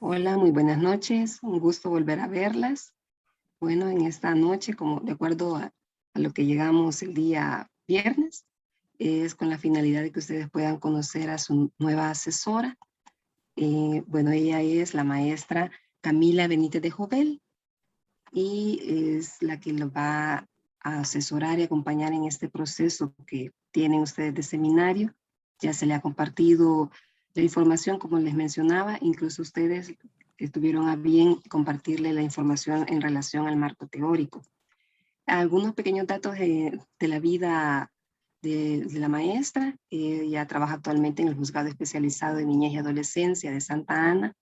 Hola, muy buenas noches. Un gusto volver a verlas. Bueno, en esta noche, como de acuerdo a lo que llegamos el día viernes, es con la finalidad de que ustedes puedan conocer a su nueva asesora. Bueno, ella es la maestra Camila Benítez de Jovel y es la que los va a asesorar y acompañar en este proceso que tienen ustedes de seminario. Ya se le ha compartido la información, como les mencionaba, incluso ustedes estuvieron a bien compartirle la información en relación al marco teórico. Algunos pequeños datos de la vida de la maestra. Ella trabaja actualmente en el Juzgado Especializado de Niñez y Adolescencia de Santa Ana,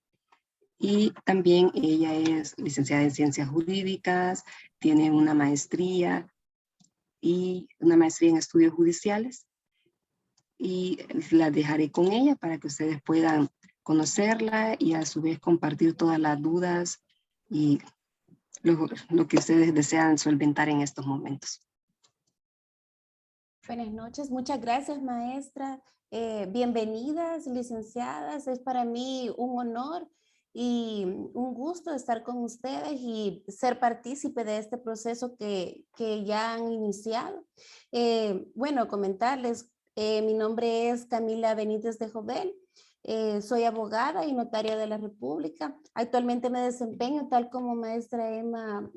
y también ella es licenciada en Ciencias Jurídicas, tiene una maestría en Estudios Judiciales, y la dejaré con ella para que ustedes puedan conocerla y a su vez compartir todas las dudas y lo que ustedes desean solventar en estos momentos. Buenas noches, muchas gracias, maestra. Bienvenidas, licenciadas. Es para mí un honor y un gusto estar con ustedes y ser partícipe de este proceso que ya han iniciado. Bueno, comentarles, mi nombre es Camila Benítez de Jovel. Soy abogada y notaria de la República. Actualmente me desempeño, tal como maestra Emma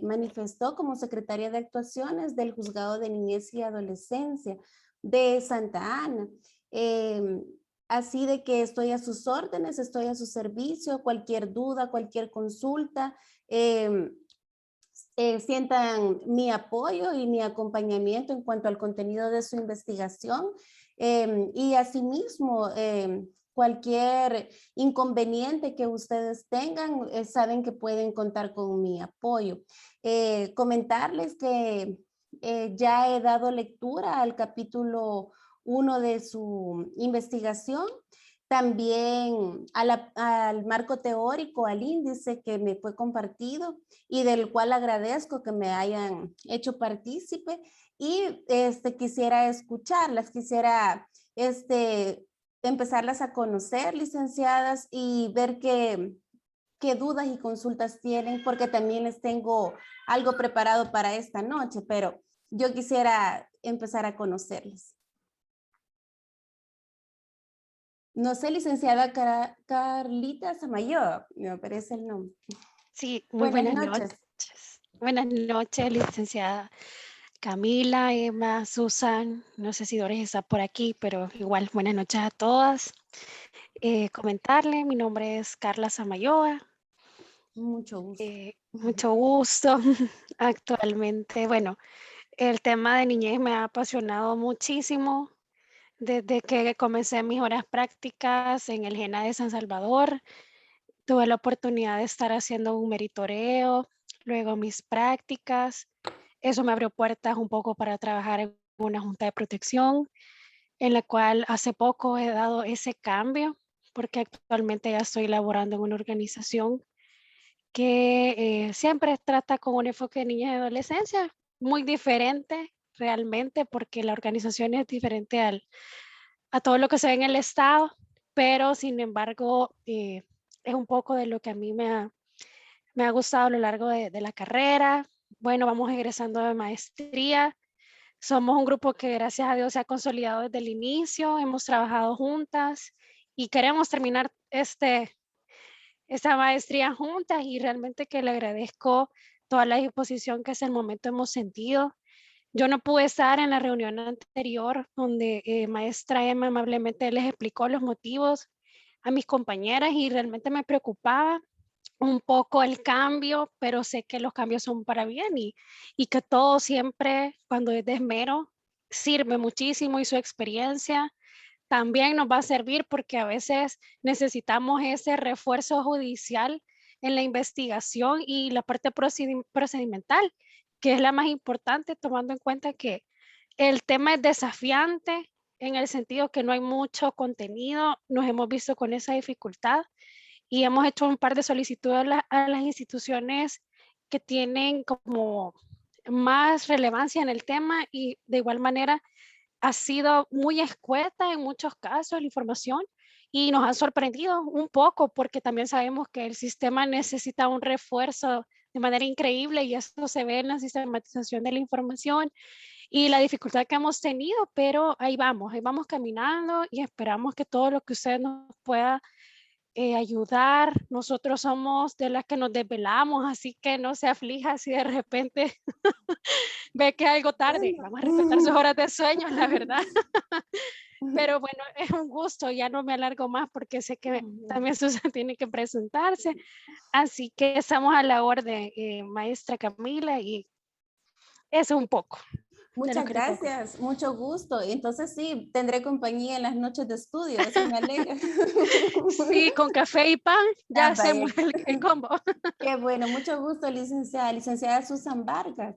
manifestó, como secretaria de actuaciones del Juzgado de Niñez y Adolescencia de Santa Ana. Eh, Así de que estoy a sus órdenes, estoy a su servicio, cualquier duda, cualquier consulta, eh, sientan mi apoyo y mi acompañamiento en cuanto al contenido de su investigación. Y asimismo, cualquier inconveniente que ustedes tengan, saben que pueden contar con mi apoyo. Comentarles que ya he dado lectura al capítulo 1 de su investigación, también al marco teórico, al índice que me fue compartido y del cual agradezco que me hayan hecho partícipe, y quisiera escucharlas, quisiera empezarlas a conocer, licenciadas, y ver qué dudas y consultas tienen, porque también les tengo algo preparado para esta noche, pero yo quisiera empezar a conocerles. No sé, licenciada Carlita Samayoa, me parece el nombre. Sí, muy Buenas buenas noches. noches. Buenas noches, licenciada Camila, Emma, Susan. No sé si Doris está por aquí, pero igual buenas noches a todas. Comentarle, mi nombre es Carla Samayoa. Mucho gusto. Mucho gusto. Actualmente, bueno, el tema de niñez me ha apasionado muchísimo desde que comencé mis horas prácticas en el GENA de San Salvador. Tuve la oportunidad de estar haciendo un meritoreo, luego mis prácticas. Eso me abrió puertas un poco para trabajar en una junta de protección, en la cual hace poco he dado ese cambio, porque actualmente ya estoy laborando en una organización que siempre trata con un enfoque de niñas y adolescencia, muy diferente realmente, porque la organización es diferente a todo lo que se ve en el Estado, pero sin embargo es un poco de lo que a mí me ha gustado a lo largo de la carrera. Bueno, vamos egresando de maestría. Somos un grupo que gracias a Dios se ha consolidado desde el inicio, hemos trabajado juntas y queremos terminar esta maestría juntas, y realmente que le agradezco toda la disposición que hasta el momento hemos sentido. Yo no pude estar en la reunión anterior donde maestra Emma amablemente les explicó los motivos a mis compañeras, y realmente me preocupaba un poco el cambio, pero sé que los cambios son para bien, y que todo siempre, cuando es de esmero, sirve muchísimo, y su experiencia también nos va a servir, porque a veces necesitamos ese refuerzo judicial en la investigación y la parte procedimental, que es la más importante, tomando en cuenta que el tema es desafiante en el sentido que no hay mucho contenido. Nos hemos visto con esa dificultad y hemos hecho un par de solicitudes a las instituciones que tienen como más relevancia en el tema, y de igual manera ha sido muy escueta en muchos casos la información y nos ha sorprendido un poco porque también sabemos que el sistema necesita un refuerzo de manera increíble y eso se ve en la sistematización de la información y la dificultad que hemos tenido, pero ahí vamos caminando y esperamos que todo lo que usted nos pueda ayudar. Nosotros somos de las que nos desvelamos, así que no se aflija si de repente ve que algo tarde. Bueno. Vamos a respetar sus horas de sueño, la verdad. Pero bueno, es un gusto, ya no me alargo más porque sé que también Susan tiene que presentarse. Así que estamos a la orden, maestra Camila, y eso un poco de lo Muchas que le puedo contar. gracias, mucho gusto. Entonces sí, tendré compañía en las noches de estudio, eso me alegra. Sí, con café y pan ya Ah, hacemos vaya. el combo. Qué bueno, mucho gusto, licenciada. Licenciada Susan Vargas.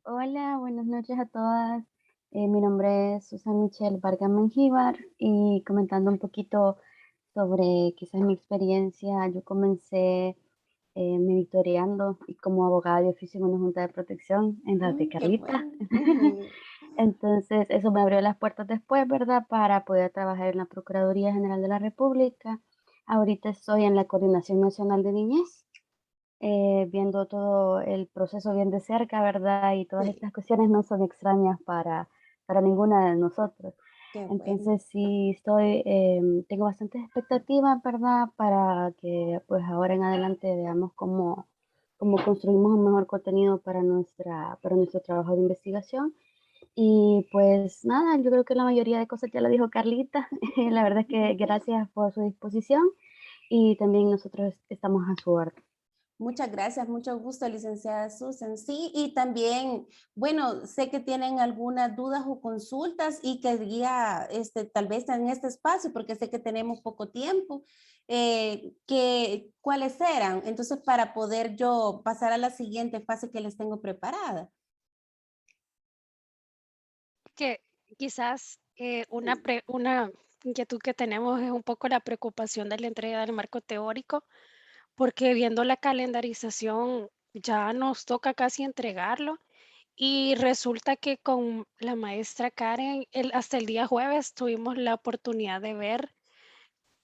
Hola, buenas noches a todas. Mi nombre es Susan Michelle Vargas Mengíbar y comentando un poquito sobre quizás mi experiencia, yo comencé monitoreando y como abogada de oficio en una junta de protección en la de Qué Carlita. bueno. Ujú. Entonces, eso me abrió las puertas después, ¿verdad? Para poder trabajar en la Procuraduría General de la República. Ahorita estoy en la Coordinación Nacional de Niñez, viendo todo el proceso bien de cerca, ¿verdad? Y todas Sí, estas cuestiones no son extrañas para ninguna de nosotros. qué bueno. Entonces, sí estoy, tengo bastantes expectativas, ¿verdad? Para que pues ahora en adelante veamos cómo construimos un mejor contenido para nuestro trabajo de investigación. Y pues nada, yo creo que la mayoría de cosas ya lo dijo Carlita. La verdad es que gracias por su disposición y también nosotros estamos a su orden. Muchas gracias, mucho gusto, licenciada Susan. Sí, y también, bueno, sé que tienen algunas dudas o consultas y quería, tal vez en este espacio, porque sé que tenemos poco tiempo, ¿cuáles eran? Entonces, para poder yo pasar a la siguiente fase que les tengo preparada. Que quizás una inquietud que tenemos es un poco la preocupación de la entrega del marco teórico, porque viendo la calendarización ya nos toca casi entregarlo y resulta que con la maestra Karen hasta el día jueves tuvimos la oportunidad de ver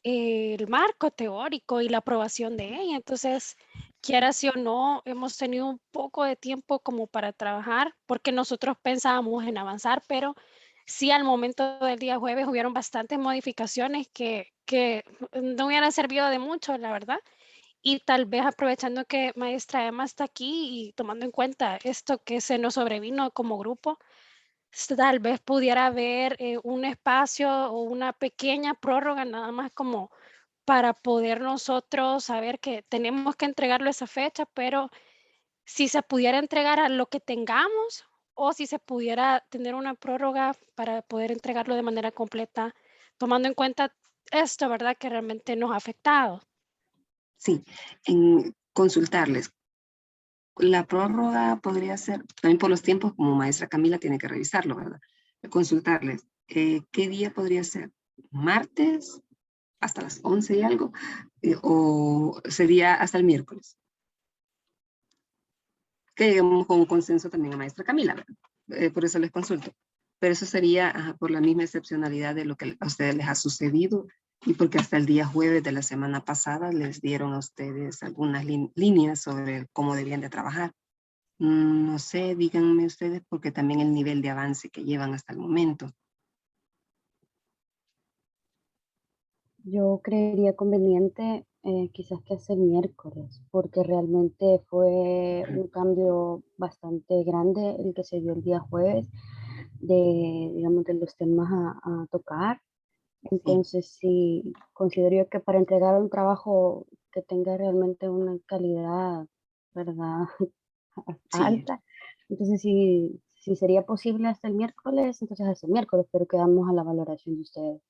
el marco teórico y la aprobación de ella. Entonces, quiera sí o no, hemos tenido un poco de tiempo como para trabajar porque nosotros pensábamos en avanzar, pero sí al momento del día jueves hubieron bastantes modificaciones que no hubieran servido de mucho, la verdad. Y tal vez aprovechando que maestra Emma está aquí y tomando en cuenta esto que se nos sobrevino como grupo, tal vez pudiera haber un espacio o una pequeña prórroga nada más como para poder nosotros saber que tenemos que entregarlo a esa fecha, pero si se pudiera entregar a lo que tengamos o si se pudiera tener una prórroga para poder entregarlo de manera completa, tomando en cuenta esto, ¿verdad? Que realmente nos ha afectado. Sí, en consultarles. La prórroga podría ser, también por los tiempos, como maestra Camila tiene que revisarlo, ¿verdad? Consultarles, ¿qué día podría ser? ¿Martes hasta las 11 y algo? ¿O sería hasta el miércoles? Que lleguemos con un consenso también a maestra Camila, ¿verdad? Por eso les consulto. Pero eso sería por la misma excepcionalidad de lo que a ustedes les ha sucedido y porque hasta el día jueves de la semana pasada les dieron a ustedes algunas líneas sobre cómo debían de trabajar. No sé, díganme ustedes, porque también el nivel de avance que llevan hasta el momento. Yo creería conveniente quizás que hacer miércoles, porque realmente fue un cambio bastante grande el que se dio el día jueves digamos, de los temas a tocar. Sí, Entonces, sí, considero que para entregar un trabajo que tenga realmente una calidad, ¿verdad? sí. Alta. Entonces, si sería posible hasta el miércoles, entonces hasta el miércoles, pero quedamos a la valoración de ustedes.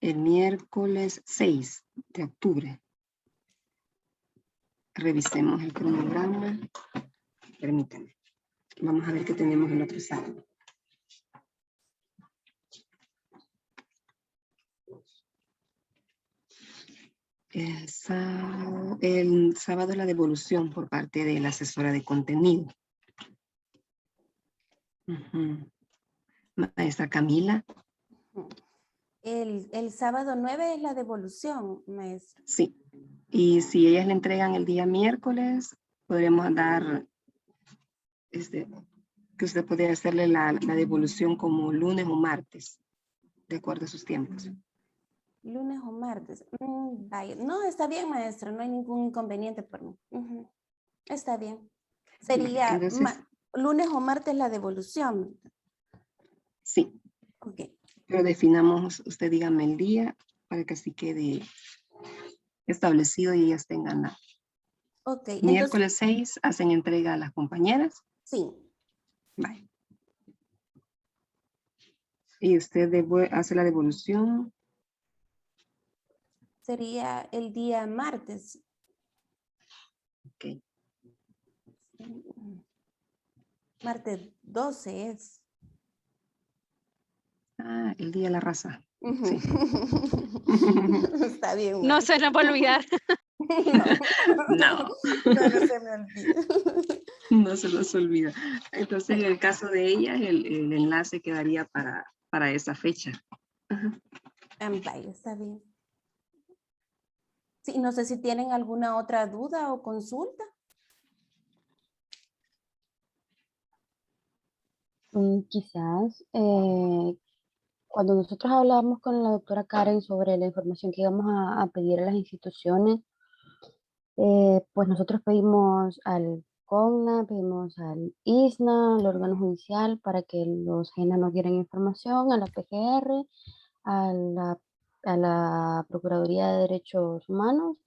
El miércoles 6 de octubre. Revisemos el cronograma. Permítanme. Vamos a ver qué tenemos el otro sábado. El sábado la devolución por parte de la asesora de contenido. Ujú. Maestra Camila. Ujú. El sábado 9 es la devolución, maestra. Sí. Y si ellas le entregan el día miércoles, podremos dar, que usted podría hacerle la devolución como lunes o martes, de acuerdo a sus tiempos. Lunes o martes. Vaya. No, está bien, maestra. No hay ningún inconveniente por mí. Ujú. Está bien. Sería Entonces, lunes o martes la devolución. sí. Ok. Pero definamos, usted dígame el día para que así quede establecido y ellas tengan la. Ok. Entonces, Miércoles 6 hacen entrega a las compañeras. sí. Vale. Y usted hace la devolución. Sería el día martes. Ok. Martes 12 es. Ah, el día de la raza. Ujú. Sí. Está bien, No se nos va a olvidar. No. No se me olvida. No se nos olvida. Entonces, en el caso de ellas, el enlace quedaría para esa fecha. Ajá. Vaya, está bien. Sí, no sé si tienen alguna otra duda o consulta. Quizás cuando nosotros hablábamos con la doctora Karen sobre la información que íbamos a pedir a las instituciones, pues nosotros pedimos al CONNA, pedimos al ISNA, al órgano judicial, para que los GENA nos dieran información, a la PGR, a la Procuraduría de Derechos Humanos,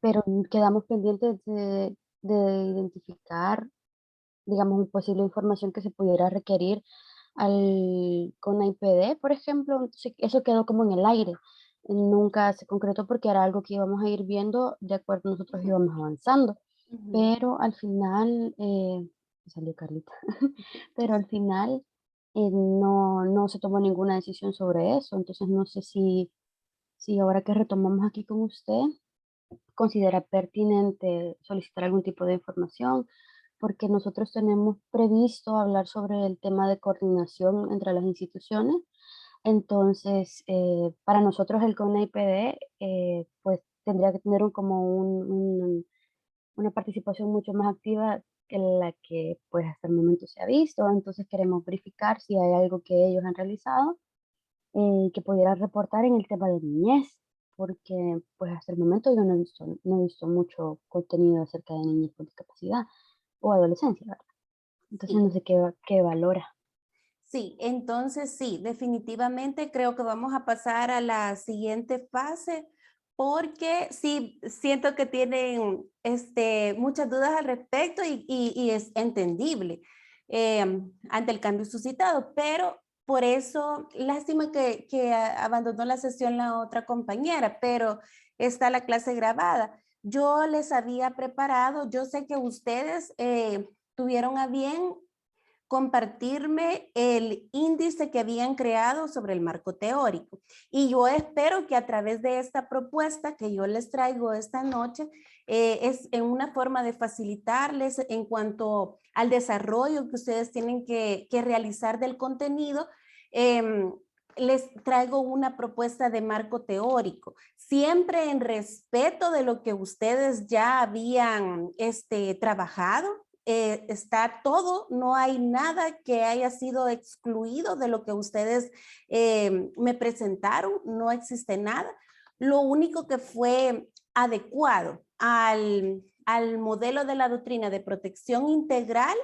pero quedamos pendientes de identificar, digamos, una posible información que se pudiera requerir con la IPD, por ejemplo. Entonces, eso quedó como en el aire. Nunca se concretó porque era algo que íbamos a ir viendo de acuerdo a nosotros íbamos avanzando. Ujú. Pero al final, salió Carlita, pero al final no se tomó ninguna decisión sobre eso. Entonces no sé si ahora que retomamos aquí con usted, considera pertinente solicitar algún tipo de información, porque nosotros tenemos previsto hablar sobre el tema de coordinación entre las instituciones. Entonces, para nosotros el CONAIPD, pues tendría que tener una participación mucho más activa que la que pues hasta el momento se ha visto. Entonces queremos verificar si hay algo que ellos han realizado que pudiera reportar en el tema de niñez, porque pues hasta el momento yo no he visto mucho contenido acerca de niñez con discapacidad o adolescencia, ¿verdad? Entonces Sí. no sé qué valora. Sí, entonces sí, definitivamente creo que vamos a pasar a la siguiente fase porque sí siento que tienen muchas dudas al respecto y es entendible ante el cambio suscitado, pero por eso, lástima que abandonó la sesión la otra compañera, pero está la clase grabada. Yo les había preparado, yo sé que ustedes tuvieron a bien compartirme el índice que habían creado sobre el marco teórico. Y yo espero que a través de esta propuesta que yo les traigo esta noche, es en una forma de facilitarles en cuanto al desarrollo que ustedes tienen que realizar del contenido. Les traigo una propuesta de marco teórico, siempre en respeto de lo que ustedes ya habían trabajado. Está todo, no hay nada que haya sido excluido de lo que ustedes me presentaron, no existe nada. Lo único que fue adecuado al modelo de la doctrina de protección integral,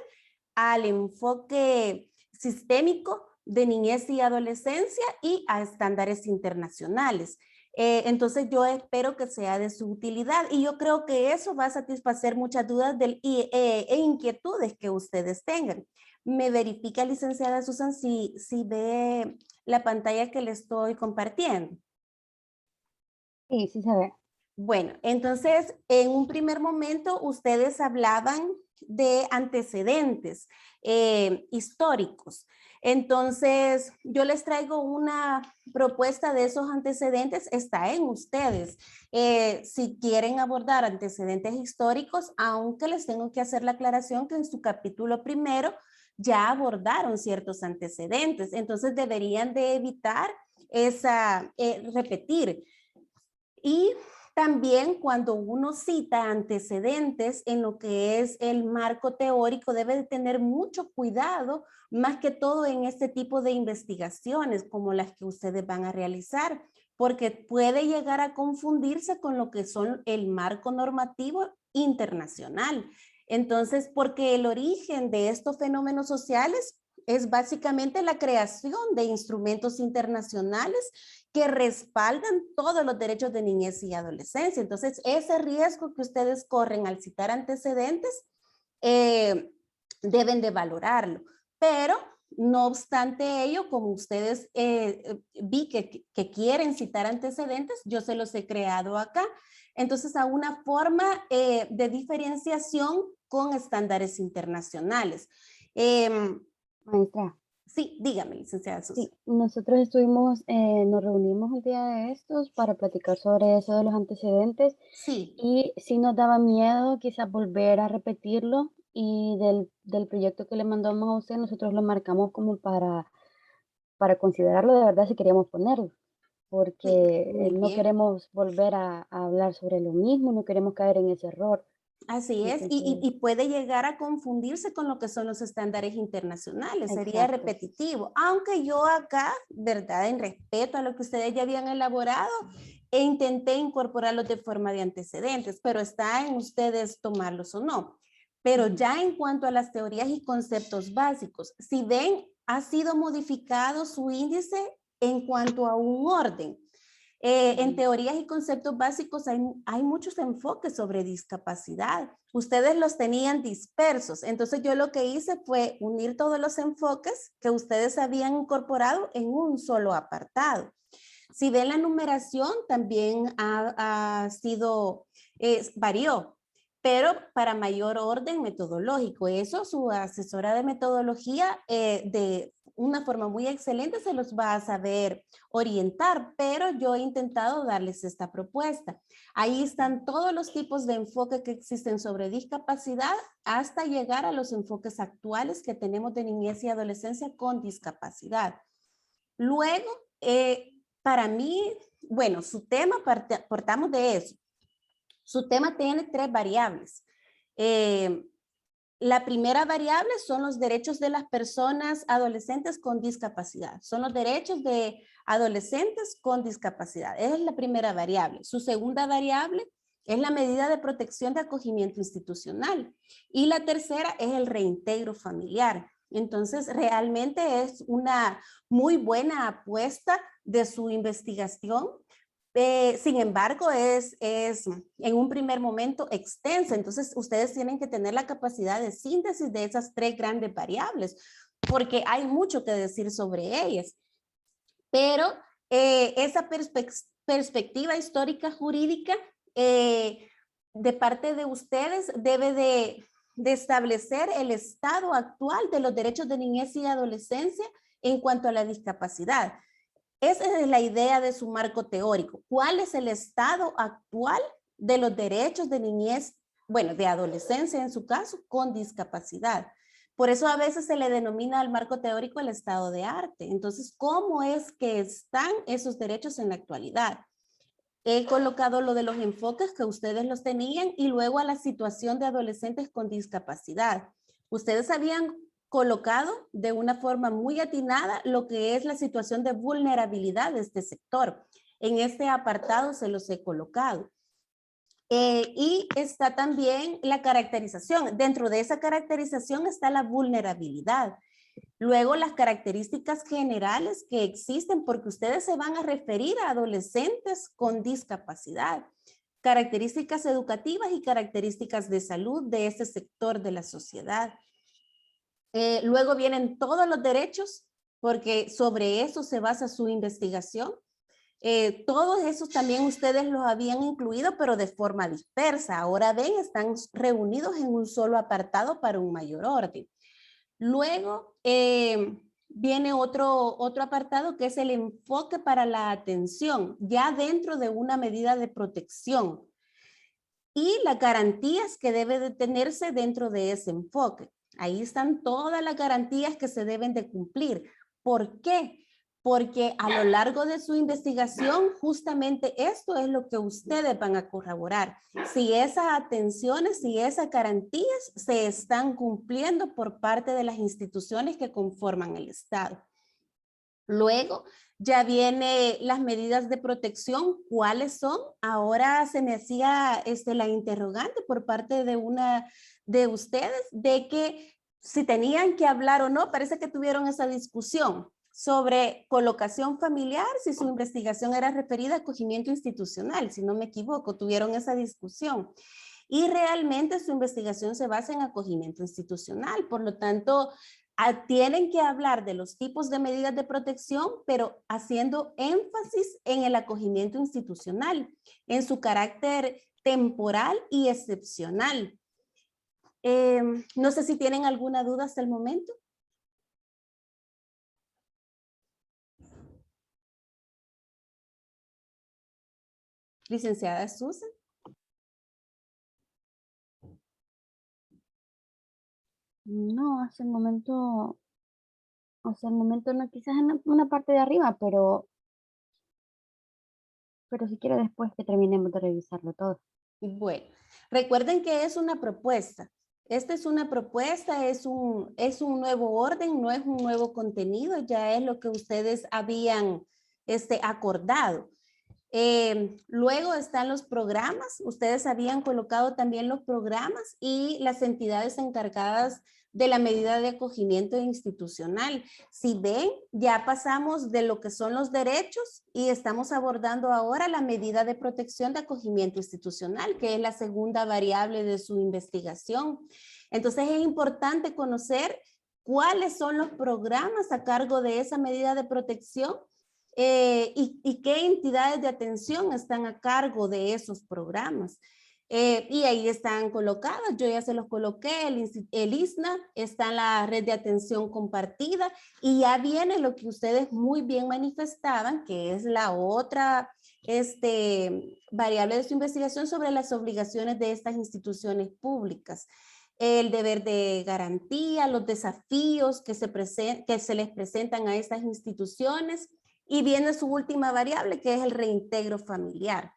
al enfoque sistémico de niñez y adolescencia y a estándares internacionales. Entonces yo espero que sea de su utilidad y yo creo que eso va a satisfacer muchas dudas e inquietudes que ustedes tengan. Me verifica, licenciada Susan, si ve la pantalla que le estoy compartiendo. Sí, sí se ve. Bueno, entonces en un primer momento ustedes hablaban de antecedentes históricos. Entonces, yo les traigo una propuesta de esos antecedentes, está en ustedes. Si quieren abordar antecedentes históricos, aunque les tengo que hacer la aclaración que en su capítulo primero ya abordaron ciertos antecedentes, entonces deberían de evitar repetir. Y también cuando uno cita antecedentes en lo que es el marco teórico, debe de tener mucho cuidado, más que todo en este tipo de investigaciones como las que ustedes van a realizar, porque puede llegar a confundirse con lo que son el marco normativo internacional. Entonces, porque el origen de estos fenómenos sociales es básicamente la creación de instrumentos internacionales que respaldan todos los derechos de niñez y adolescencia. Entonces, ese riesgo que ustedes corren al citar antecedentes, deben de valorarlo. Pero, no obstante ello, como ustedes vi que quieren citar antecedentes, yo se los he creado acá. Entonces, a una forma de diferenciación con estándares internacionales. Maestra. Sí, dígame, licenciada Susan. Sí, nosotros estuvimos, nos reunimos el día de estos para platicar sobre eso de los antecedentes Sí. y sí nos daba miedo quizás volver a repetirlo y del proyecto que le mandamos a usted, nosotros lo marcamos como para considerarlo de verdad si queríamos ponerlo, porque muy no bien. queremos volver a hablar sobre lo mismo, no queremos caer en ese error. Así es, Entonces, y puede llegar a confundirse con lo que son los estándares internacionales, sería exacto. repetitivo, aunque yo acá, verdad, en respeto a lo que ustedes ya habían elaborado, e intenté incorporarlos de forma de antecedentes, pero está en ustedes tomarlos o no. Pero ya en cuanto a las teorías y conceptos básicos, si ven, ha sido modificado su índice en cuanto a un orden. En teorías y conceptos básicos hay muchos enfoques sobre discapacidad. Ustedes los tenían dispersos. Entonces yo lo que hice fue unir todos los enfoques que ustedes habían incorporado en un solo apartado. Si ven la numeración, también varió, pero para mayor orden metodológico. Eso su asesora de metodología de una forma muy excelente se los va a saber orientar, pero yo he intentado darles esta propuesta. Ahí están todos los tipos de enfoque que existen sobre discapacidad hasta llegar a los enfoques actuales que tenemos de niñez y adolescencia con discapacidad. Luego, para mí, bueno, su tema, partamos de eso. Su tema tiene 3 variables. La primera variable son los derechos de las personas adolescentes con discapacidad. Son los derechos de adolescentes con discapacidad. Esa es la primera variable. Su segunda variable es la medida de protección de acogimiento institucional. Y la tercera es el reintegro familiar. Entonces, realmente es una muy buena apuesta de su investigación. Sin embargo, es en un primer momento extensa. Entonces, ustedes tienen que tener la capacidad de síntesis de esas 3 grandes variables, porque hay mucho que decir sobre ellas. Pero esa perspectiva histórica jurídica de parte de ustedes debe de establecer el estado actual de los derechos de niñez y adolescencia en cuanto a la discapacidad. Esa es la idea de su marco teórico. ¿Cuál es el estado actual de los derechos de niñez, bueno, de adolescencia en su caso, con discapacidad? Por eso a veces se le denomina al marco teórico el estado de arte. Entonces, ¿cómo es que están esos derechos en la actualidad? He colocado lo de los enfoques que ustedes los tenían y luego a la situación de adolescentes con discapacidad. Ustedes habían colocado de una forma muy atinada lo que es la situación de vulnerabilidad de este sector. En este apartado se los he colocado. Y está también la caracterización. Dentro de esa caracterización está la vulnerabilidad. Luego las características generales que existen porque ustedes se van a referir a adolescentes con discapacidad. Características educativas y características de salud de este sector de la sociedad. Luego vienen todos los derechos, porque sobre eso se basa su investigación. Todos esos también ustedes los habían incluido, pero de forma dispersa. Ahora ven, están reunidos en un solo apartado para un mayor orden. Luego viene otro apartado que es el enfoque para la atención, ya dentro de una medida de protección. Y las garantías que debe de tenerse dentro de ese enfoque. Ahí están todas las garantías que se deben de cumplir. ¿Por qué? Porque a lo largo de su investigación, justamente esto es lo que ustedes van a corroborar. Si esas atenciones, si esas garantías se están cumpliendo por parte de las instituciones que conforman el Estado. Luego ya viene las medidas de protección. ¿Cuáles son? Ahora se me hacía la interrogante por parte de una de ustedes de que si tenían que hablar o no. Parece que tuvieron esa discusión sobre colocación familiar, si su investigación era referida a acogimiento institucional, si no me equivoco, tuvieron esa discusión. Y realmente su investigación se basa en acogimiento institucional, por lo tanto, tienen que hablar de los tipos de medidas de protección, pero haciendo énfasis en el acogimiento institucional, en su carácter temporal y excepcional. No sé si tienen alguna duda hasta el momento. Licenciada Susan. No, hasta el momento no, quizás en una parte de arriba, pero si quiere después que terminemos de revisarlo todo. Bueno, recuerden que es una propuesta. Esta es una propuesta, es un nuevo orden, no es un nuevo contenido, ya es lo que ustedes habían acordado. Luego están los programas. Ustedes habían colocado también los programas y las entidades encargadas de la medida de acogimiento institucional. Si ven, ya pasamos de lo que son los derechos y estamos abordando ahora la medida de protección de acogimiento institucional, que es la segunda variable de su investigación. Entonces es importante conocer cuáles son los programas a cargo de esa medida de protección y qué entidades de atención están a cargo de esos programas. Y ahí están colocadas, yo ya se los coloqué, el ISNA está en la red de atención compartida y ya viene lo que ustedes muy bien manifestaban, que es la otra variable de su investigación sobre las obligaciones de estas instituciones públicas. El deber de garantía, los desafíos que se les presentan a estas instituciones y viene su última variable que es el reintegro familiar.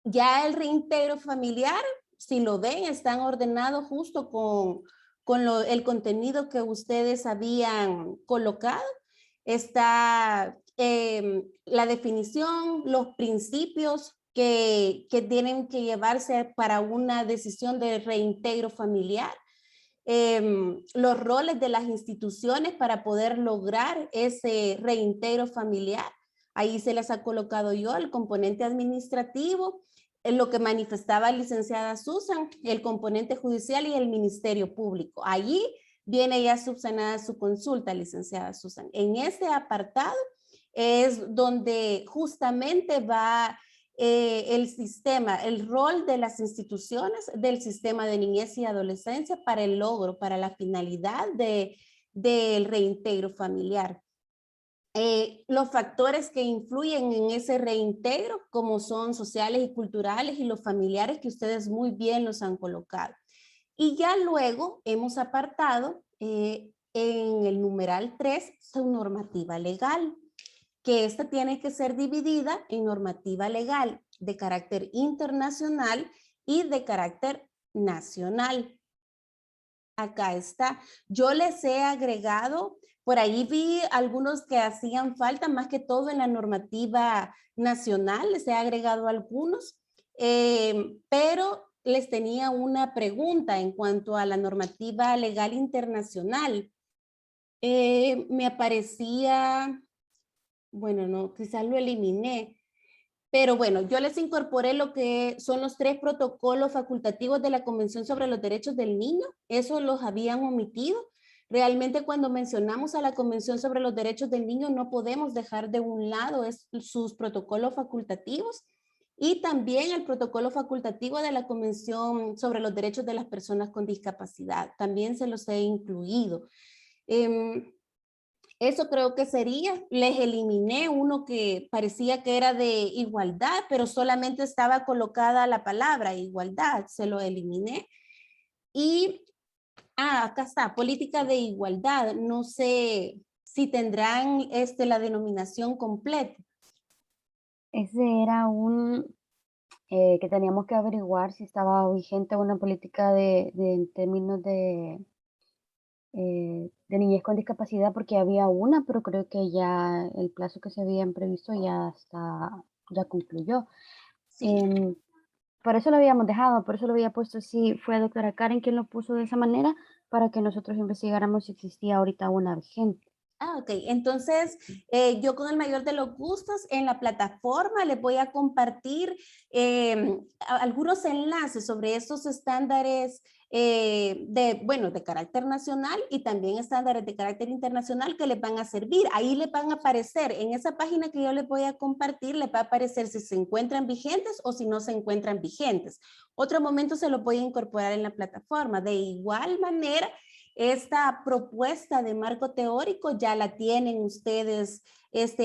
Ya el reintegro familiar, si lo ven, están ordenados justo con el contenido que ustedes habían colocado. Está la definición, los principios que tienen que llevarse para una decisión de reintegro familiar. Los roles de las instituciones para poder lograr ese reintegro familiar. Ahí se les ha colocado yo el componente administrativo, en lo que manifestaba la licenciada Susan, el componente judicial y el Ministerio Público. Allí viene ya subsanada su consulta, licenciada Susan. En ese apartado es donde justamente va el sistema, el rol de las instituciones del sistema de niñez y adolescencia para el logro, para la finalidad del reintegro familiar. Los factores que influyen en ese reintegro, como son sociales y culturales y los familiares que ustedes muy bien los han colocado. Y ya luego hemos apartado en el numeral 3 su normativa legal, que esta tiene que ser dividida en normativa legal de carácter internacional y de carácter nacional. Acá está. Yo les he agregado, por ahí vi algunos que hacían falta, más que todo en la normativa nacional, les he agregado algunos, pero les tenía una pregunta en cuanto a la normativa legal internacional. Me aparecía, bueno, no, quizás lo eliminé, pero bueno, yo les incorporé lo que son los 3 protocolos facultativos de la Convención sobre los Derechos del Niño. Eso los habían omitido. Realmente cuando mencionamos a la Convención sobre los Derechos del Niño no podemos dejar de un lado sus protocolos facultativos y también el protocolo facultativo de la Convención sobre los Derechos de las Personas con Discapacidad. También se los he incluido. Eso creo que sería, les eliminé uno que parecía que era de igualdad, pero solamente estaba colocada la palabra igualdad, se lo eliminé. Y acá está, política de igualdad. No sé si tendrán la denominación completa. Ese era que teníamos que averiguar si estaba vigente una política en términos de niñez con discapacidad, porque había una, pero creo que ya el plazo que se habían previsto ya concluyó. Sí. Por eso lo habíamos dejado, por eso lo había puesto así. Fue doctora Karen quien lo puso de esa manera para que nosotros investigáramos si existía ahorita una vigente. Ok. Entonces, yo con el mayor de los gustos en la plataforma les voy a compartir algunos enlaces sobre estos estándares de carácter nacional y también estándares de carácter internacional que les van a servir. Ahí les van a aparecer, en esa página que yo les voy a compartir, les va a aparecer si se encuentran vigentes o si no se encuentran vigentes. Otro momento se lo voy a incorporar en la plataforma. De igual manera, esta propuesta de marco teórico ya la tienen ustedes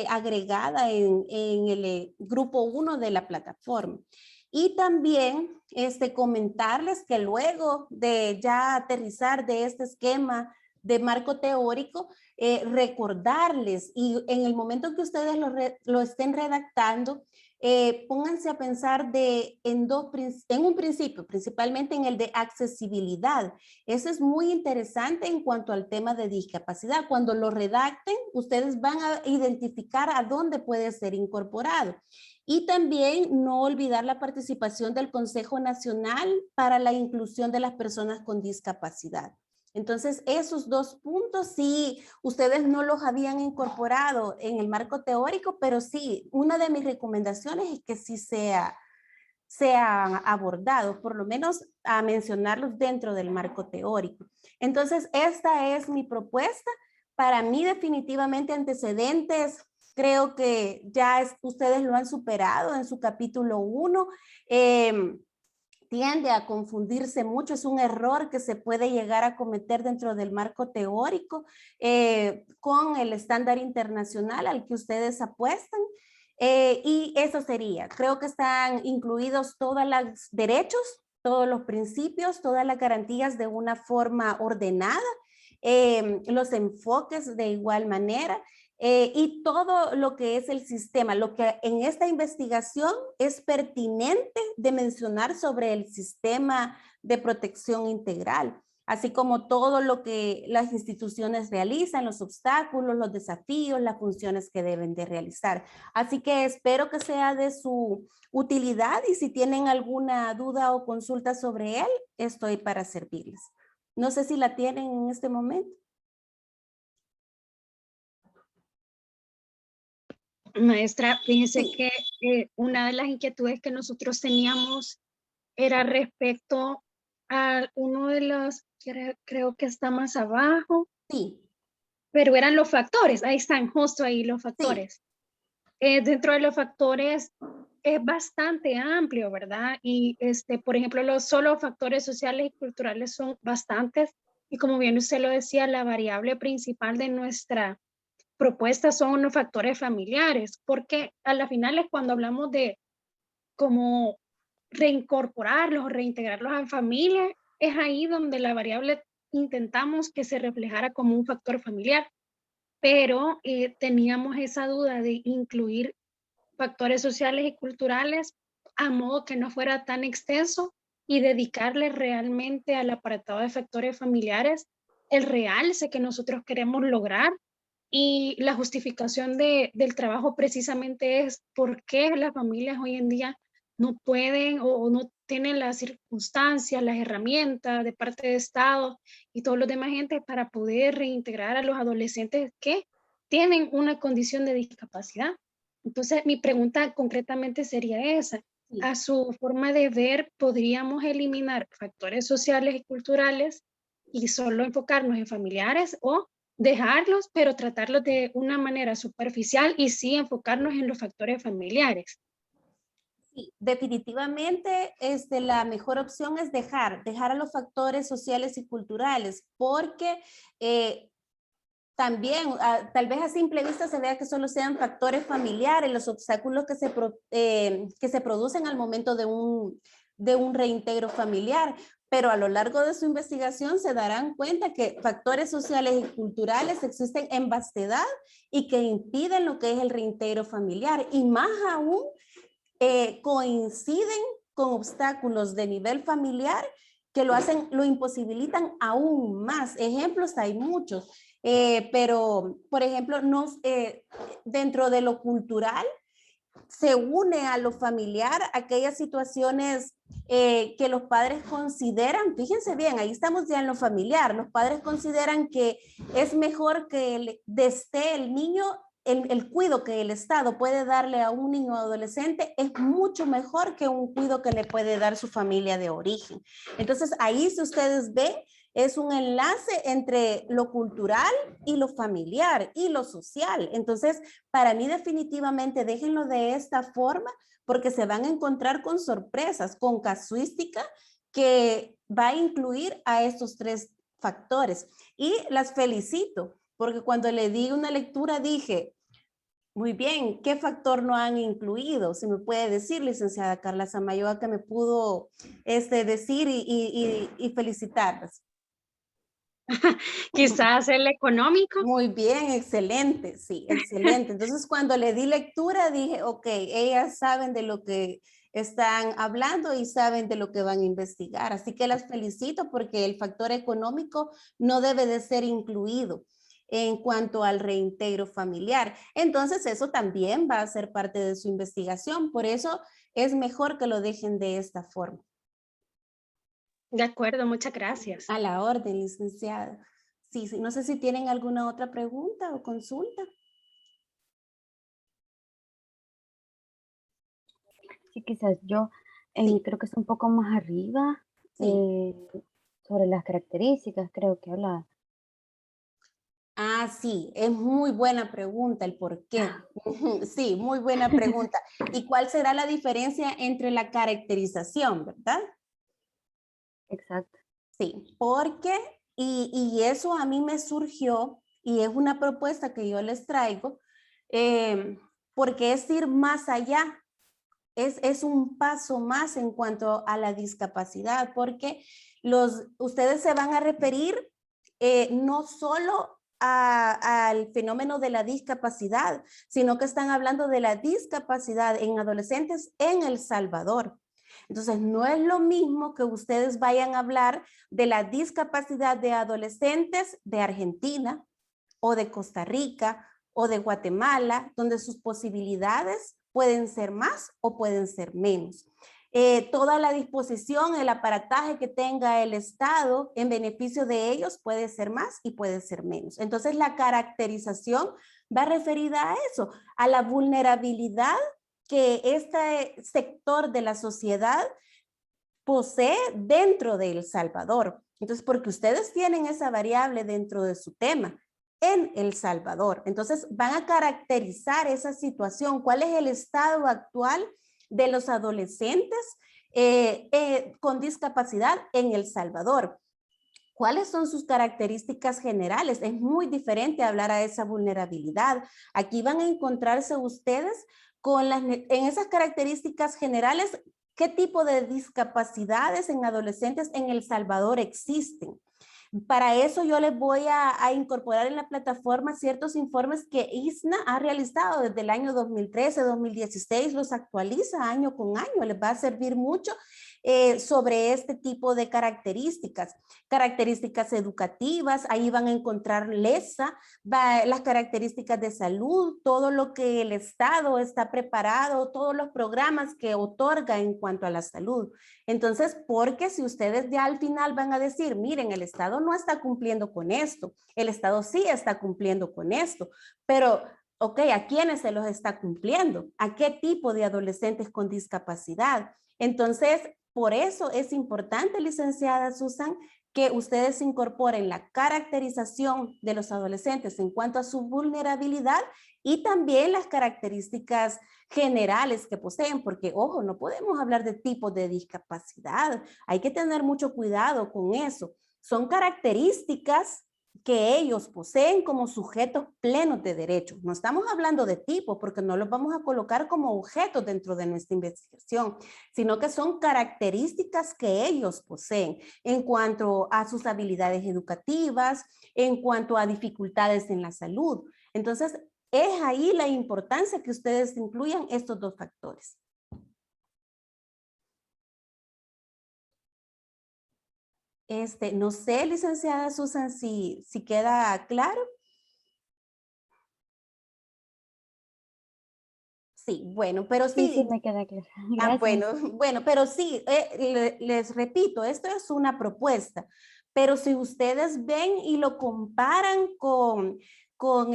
agregada en el grupo 1 de la plataforma. Y también comentarles que luego de ya aterrizar de este esquema de marco teórico, recordarles y en el momento que ustedes lo estén redactando, pónganse a pensar en un principio, principalmente en el de accesibilidad. Eso es muy interesante en cuanto al tema de discapacidad. Cuando lo redacten, ustedes van a identificar a dónde puede ser incorporado. Y también no olvidar la participación del Consejo Nacional para la Inclusión de las Personas con Discapacidad. Entonces, esos dos puntos sí, ustedes no los habían incorporado en el marco teórico, pero sí, una de mis recomendaciones es que sí sean abordados, por lo menos a mencionarlos dentro del marco teórico. Entonces, esta es mi propuesta. Para mí, definitivamente, antecedentes, creo que ya ustedes lo han superado en su capítulo 1. Tiende a confundirse mucho, es un error que se puede llegar a cometer dentro del marco teórico con el estándar internacional al que ustedes apuestan. Y eso sería, creo que están incluidos todos los derechos, todos los principios, todas las garantías de una forma ordenada, los enfoques de igual manera. Y todo lo que es el sistema, lo que en esta investigación es pertinente de mencionar sobre el sistema de protección integral, así como todo lo que las instituciones realizan, los obstáculos, los desafíos, las funciones que deben de realizar. Así que espero que sea de su utilidad y si tienen alguna duda o consulta sobre él, estoy para servirles. No sé si la tienen en este momento. Maestra, fíjese Sí. que una de las inquietudes que nosotros teníamos era respecto a uno de los, creo que está más abajo, Sí. pero eran los factores, ahí están, justo ahí los factores. Sí. Dentro de los factores es bastante amplio, ¿verdad? Y por ejemplo, los solo factores sociales y culturales son bastantes, y como bien usted lo decía, la variable principal de nuestra propuestas son los factores familiares, porque a la final es cuando hablamos de cómo reincorporarlos o reintegrarlos en familia, es ahí donde la variable intentamos que se reflejara como un factor familiar, pero teníamos esa duda de incluir factores sociales y culturales a modo que no fuera tan extenso y dedicarle realmente al apartado de factores familiares el realce que nosotros queremos lograr. Y la justificación del trabajo precisamente es por qué las familias hoy en día no pueden o no tienen las circunstancias, las herramientas de parte de Estado y todos los demás gente para poder reintegrar a los adolescentes que tienen una condición de discapacidad. Entonces, mi pregunta concretamente sería esa. Sí. A su forma de ver, ¿podríamos eliminar factores sociales y culturales y solo enfocarnos en familiares o dejarlos, pero tratarlos de una manera superficial y sí enfocarnos en los factores familiares? Sí, definitivamente la mejor opción es dejar a los factores sociales y culturales, porque también, tal vez a simple vista se vea que solo sean factores familiares, los obstáculos que se producen al momento de un reintegro familiar, pero a lo largo de su investigación se darán cuenta que factores sociales y culturales existen en vastedad y que impiden lo que es el reintegro familiar, y más aún coinciden con obstáculos de nivel familiar que lo imposibilitan aún más. Ejemplos hay muchos, pero por ejemplo, dentro de lo cultural, se une a lo familiar aquellas situaciones que los padres consideran, fíjense bien, ahí estamos ya en lo familiar, los padres consideran que es mejor que desde el niño, el cuidado que el Estado puede darle a un niño o adolescente es mucho mejor que un cuidado que le puede dar su familia de origen. Entonces ahí, si ustedes ven, es un enlace entre lo cultural y lo familiar y lo social. Entonces, para mí definitivamente déjenlo de esta forma, porque se van a encontrar con sorpresas, con casuística que va a incluir a estos 3 factores. Y las felicito, porque cuando le di una lectura dije, muy bien, ¿qué factor no han incluido? Si me puede decir, licenciada Carla Samayoa, que me pudo decir y felicitarlas. Quizás el económico. Muy bien, excelente, sí, excelente. Entonces, cuando le di lectura, dije, ok, ellas saben de lo que están hablando y saben de lo que van a investigar. Así que las felicito porque el factor económico no debe de ser incluido en cuanto al reintegro familiar. Entonces, eso también va a ser parte de su investigación. Por eso es mejor que lo dejen de esta forma. De acuerdo, muchas gracias. A la orden, licenciada. Sí, no sé si tienen alguna otra pregunta o consulta. Sí, quizás yo Sí. creo que es un poco más arriba Sí. sobre las características, creo que habla. Ah, sí, es muy buena pregunta el por qué. Sí, muy buena pregunta. ¿Y cuál será la diferencia entre la caracterización, verdad? Exacto. Sí, porque, y eso a mí me surgió, y es una propuesta que yo les traigo, porque es ir más allá, es un paso más en cuanto a la discapacidad, porque ustedes se van a referir no solo al fenómeno de la discapacidad, sino que están hablando de la discapacidad en adolescentes en El Salvador. Entonces, no es lo mismo que ustedes vayan a hablar de la discapacidad de adolescentes de Argentina o de Costa Rica o de Guatemala, donde sus posibilidades pueden ser más o pueden ser menos. Toda la disposición, el aparataje que tenga el Estado en beneficio de ellos puede ser más y puede ser menos. Entonces, la caracterización va referida a eso, a la vulnerabilidad que este sector de la sociedad posee dentro de El Salvador. Entonces, porque ustedes tienen esa variable dentro de su tema en El Salvador. Entonces, van a caracterizar esa situación. ¿Cuál es el estado actual de los adolescentes con discapacidad en El Salvador? ¿Cuáles son sus características generales? Es muy diferente hablar a esa vulnerabilidad. Aquí van a encontrarse ustedes en esas características generales, ¿qué tipo de discapacidades en adolescentes en El Salvador existen? Para eso yo les voy a incorporar en la plataforma ciertos informes que ISNA ha realizado desde el año 2013, 2016, los actualiza año con año, les va a servir mucho sobre este tipo de características educativas, ahí van a encontrar LESA, las características de salud, todo lo que el Estado está preparado, todos los programas que otorga en cuanto a la salud. Entonces, porque si ustedes ya al final van a decir, miren, el Estado no está cumpliendo con esto, el Estado sí está cumpliendo con esto, pero ok, ¿a quiénes se los está cumpliendo? ¿A qué tipo de adolescentes con discapacidad? Entonces, por eso es importante, licenciada Susan, que ustedes incorporen la caracterización de los adolescentes en cuanto a su vulnerabilidad y también las características generales que poseen, porque, ojo, no podemos hablar de tipos de discapacidad. Hay que tener mucho cuidado con eso. Son características que ellos poseen como sujetos plenos de derechos. No estamos hablando de tipos porque no los vamos a colocar como objetos dentro de nuestra investigación, sino que son características que ellos poseen en cuanto a sus habilidades educativas, en cuanto a dificultades en la salud. Entonces, es ahí la importancia que ustedes incluyan estos dos factores. No sé, licenciada Susan, si queda claro. Sí, bueno, pero Sí, sí. sí, me queda claro. Ah, Gracias. bueno, pero sí, les repito, esto es una propuesta, pero si ustedes ven y lo comparan con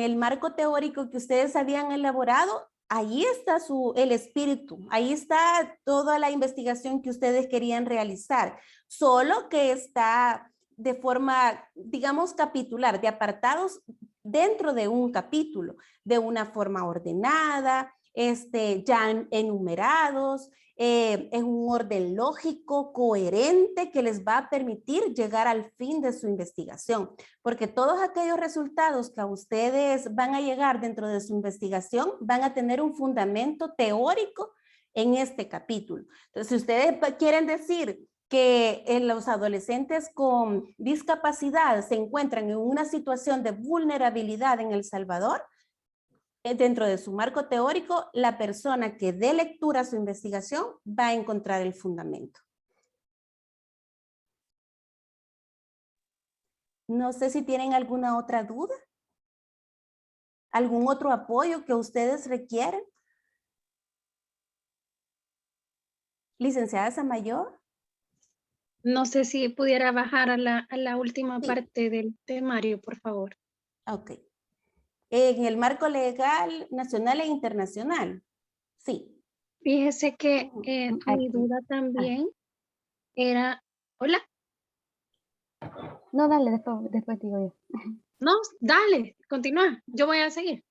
el marco teórico que ustedes habían elaborado, ahí está el espíritu, ahí está toda la investigación que ustedes querían realizar, solo que está de forma, digamos, capitular, de apartados dentro de un capítulo, de una forma ordenada, ya enumerados, en un orden lógico, coherente, que les va a permitir llegar al fin de su investigación. Porque todos aquellos resultados que a ustedes van a llegar dentro de su investigación van a tener un fundamento teórico en este capítulo. Entonces, si ustedes quieren decir que los adolescentes con discapacidad se encuentran en una situación de vulnerabilidad en El Salvador, dentro de su marco teórico, la persona que dé lectura a su investigación va a encontrar el fundamento. No sé si tienen alguna otra duda, algún otro apoyo que ustedes requieren. Licenciada Samayor. No sé si pudiera bajar a la última Sí. parte del temario, por favor. Ok. En el marco legal nacional e internacional. Sí. Fíjese que mi Aquí. duda también era, hola, No, dale, después digo yo. no, dale, continúa, yo voy a seguir.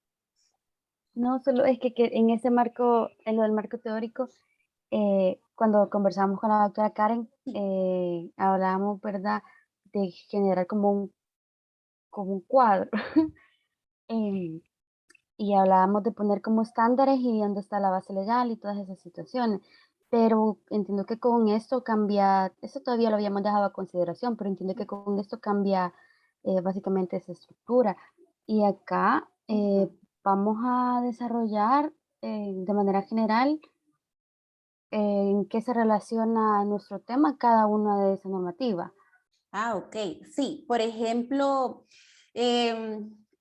No, solo es que en ese marco, en lo del marco teórico, cuando conversamos con la doctora Karen, hablábamos, ¿verdad?, de generar como un cuadro. em, y hablábamos de poner como estándares y dónde está la base legal y todas esas situaciones. Pero entiendo que con esto cambia, eso todavía lo habíamos dejado a consideración, pero entiendo que con esto cambia básicamente esa estructura. Y acá vamos a desarrollar de manera general en qué se relaciona nuestro tema cada una de esas normativas. Ah, ok. Sí, por ejemplo,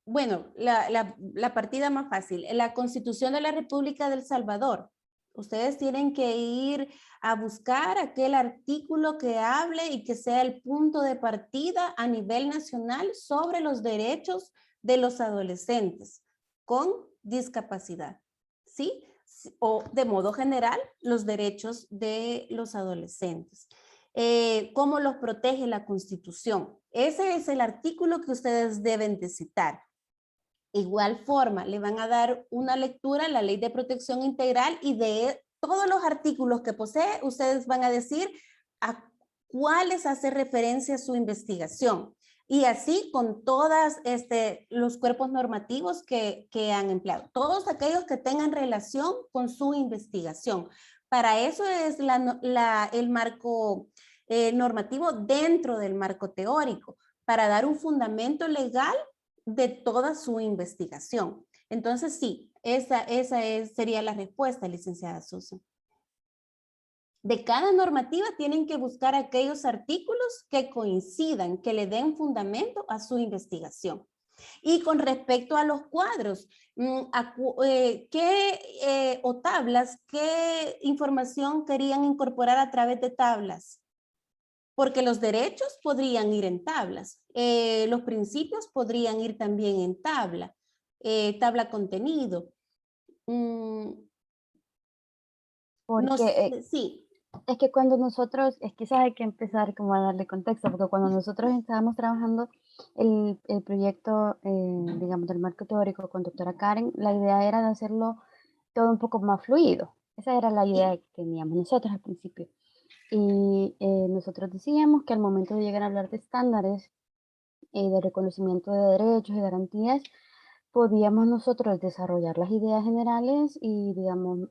bueno, la partida más fácil, la Constitución de la República del Salvador. Ustedes tienen que ir a buscar aquel artículo que hable y que sea el punto de partida a nivel nacional sobre los derechos de los adolescentes con discapacidad, ¿sí? O de modo general, los derechos de los adolescentes. Cómo los protege la Constitución. Ese es el artículo que ustedes deben de citar. Igual forma, le van a dar una lectura a la Ley de Protección Integral y de todos los artículos que posee, ustedes van a decir a cuáles hace referencia su investigación. Y así con todos los cuerpos normativos que han empleado. Todos aquellos que tengan relación con su investigación. Para eso es el marco normativo dentro del marco teórico, para dar un fundamento legal de toda su investigación. Entonces, sí, sería la respuesta, licenciada Susan. De cada normativa tienen que buscar aquellos artículos que coincidan, que le den fundamento a su investigación. Y con respecto a los cuadros, o tablas, ¿qué información querían incorporar a través de tablas? Porque los derechos podrían ir en tablas, los principios podrían ir también en tabla contenido. Porque Sí. es que cuando nosotros, es que quizás hay que empezar como a darle contexto, porque cuando nosotros estábamos trabajando el proyecto, digamos, del marco teórico con doctora Karen, la idea era de hacerlo todo un poco más fluido. Esa era la idea Sí. que teníamos nosotros al principio. Y nosotros decíamos que al momento de llegar a hablar de estándares, de reconocimiento de derechos y garantías, podíamos nosotros desarrollar las ideas generales y, digamos,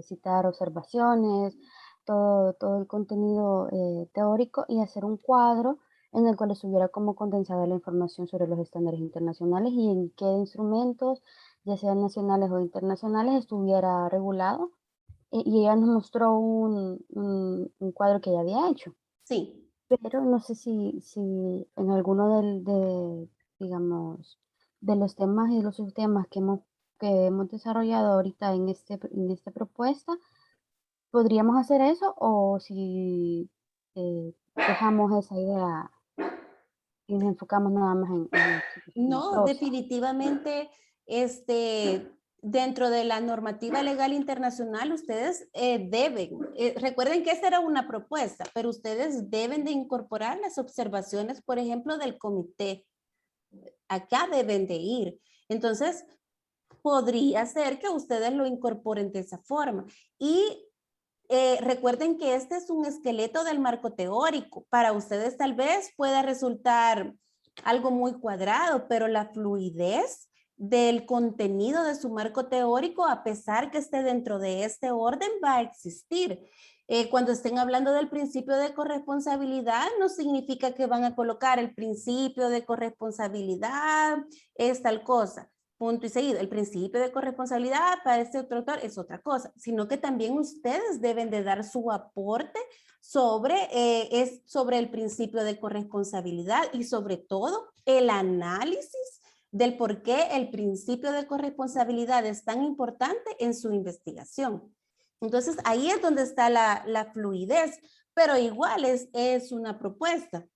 citar observaciones, todo el contenido teórico y hacer un cuadro en el cual estuviera como condensada la información sobre los estándares internacionales y en qué instrumentos, ya sean nacionales o internacionales, estuviera regulado. Y ella nos mostró un cuadro que ella había hecho. Sí. Pero no sé si en alguno digamos, de los temas y los subtemas que hemos desarrollado ahorita en esta propuesta, podríamos hacer eso o si dejamos esa idea y nos enfocamos nada más en la No, prosa. definitivamente, dentro de la normativa legal internacional, ustedes deben, recuerden que esta era una propuesta, pero ustedes deben de incorporar las observaciones, por ejemplo, del comité. Acá deben de ir. Entonces, podría ser que ustedes lo incorporen de esa forma. Y recuerden que este es un esqueleto del marco teórico. Para ustedes tal vez pueda resultar algo muy cuadrado, pero la fluidez del contenido de su marco teórico, a pesar que esté dentro de este orden, va a existir. Cuando estén hablando del principio de corresponsabilidad, no significa que van a colocar el principio de corresponsabilidad, es tal cosa. Punto y seguido. El principio de corresponsabilidad para este otro autor es otra cosa, sino que también ustedes deben de dar su aporte sobre el principio de corresponsabilidad y sobre todo el análisis del por qué el principio de corresponsabilidad es tan importante en su investigación. Entonces ahí es donde está la fluidez, pero igual es una propuesta.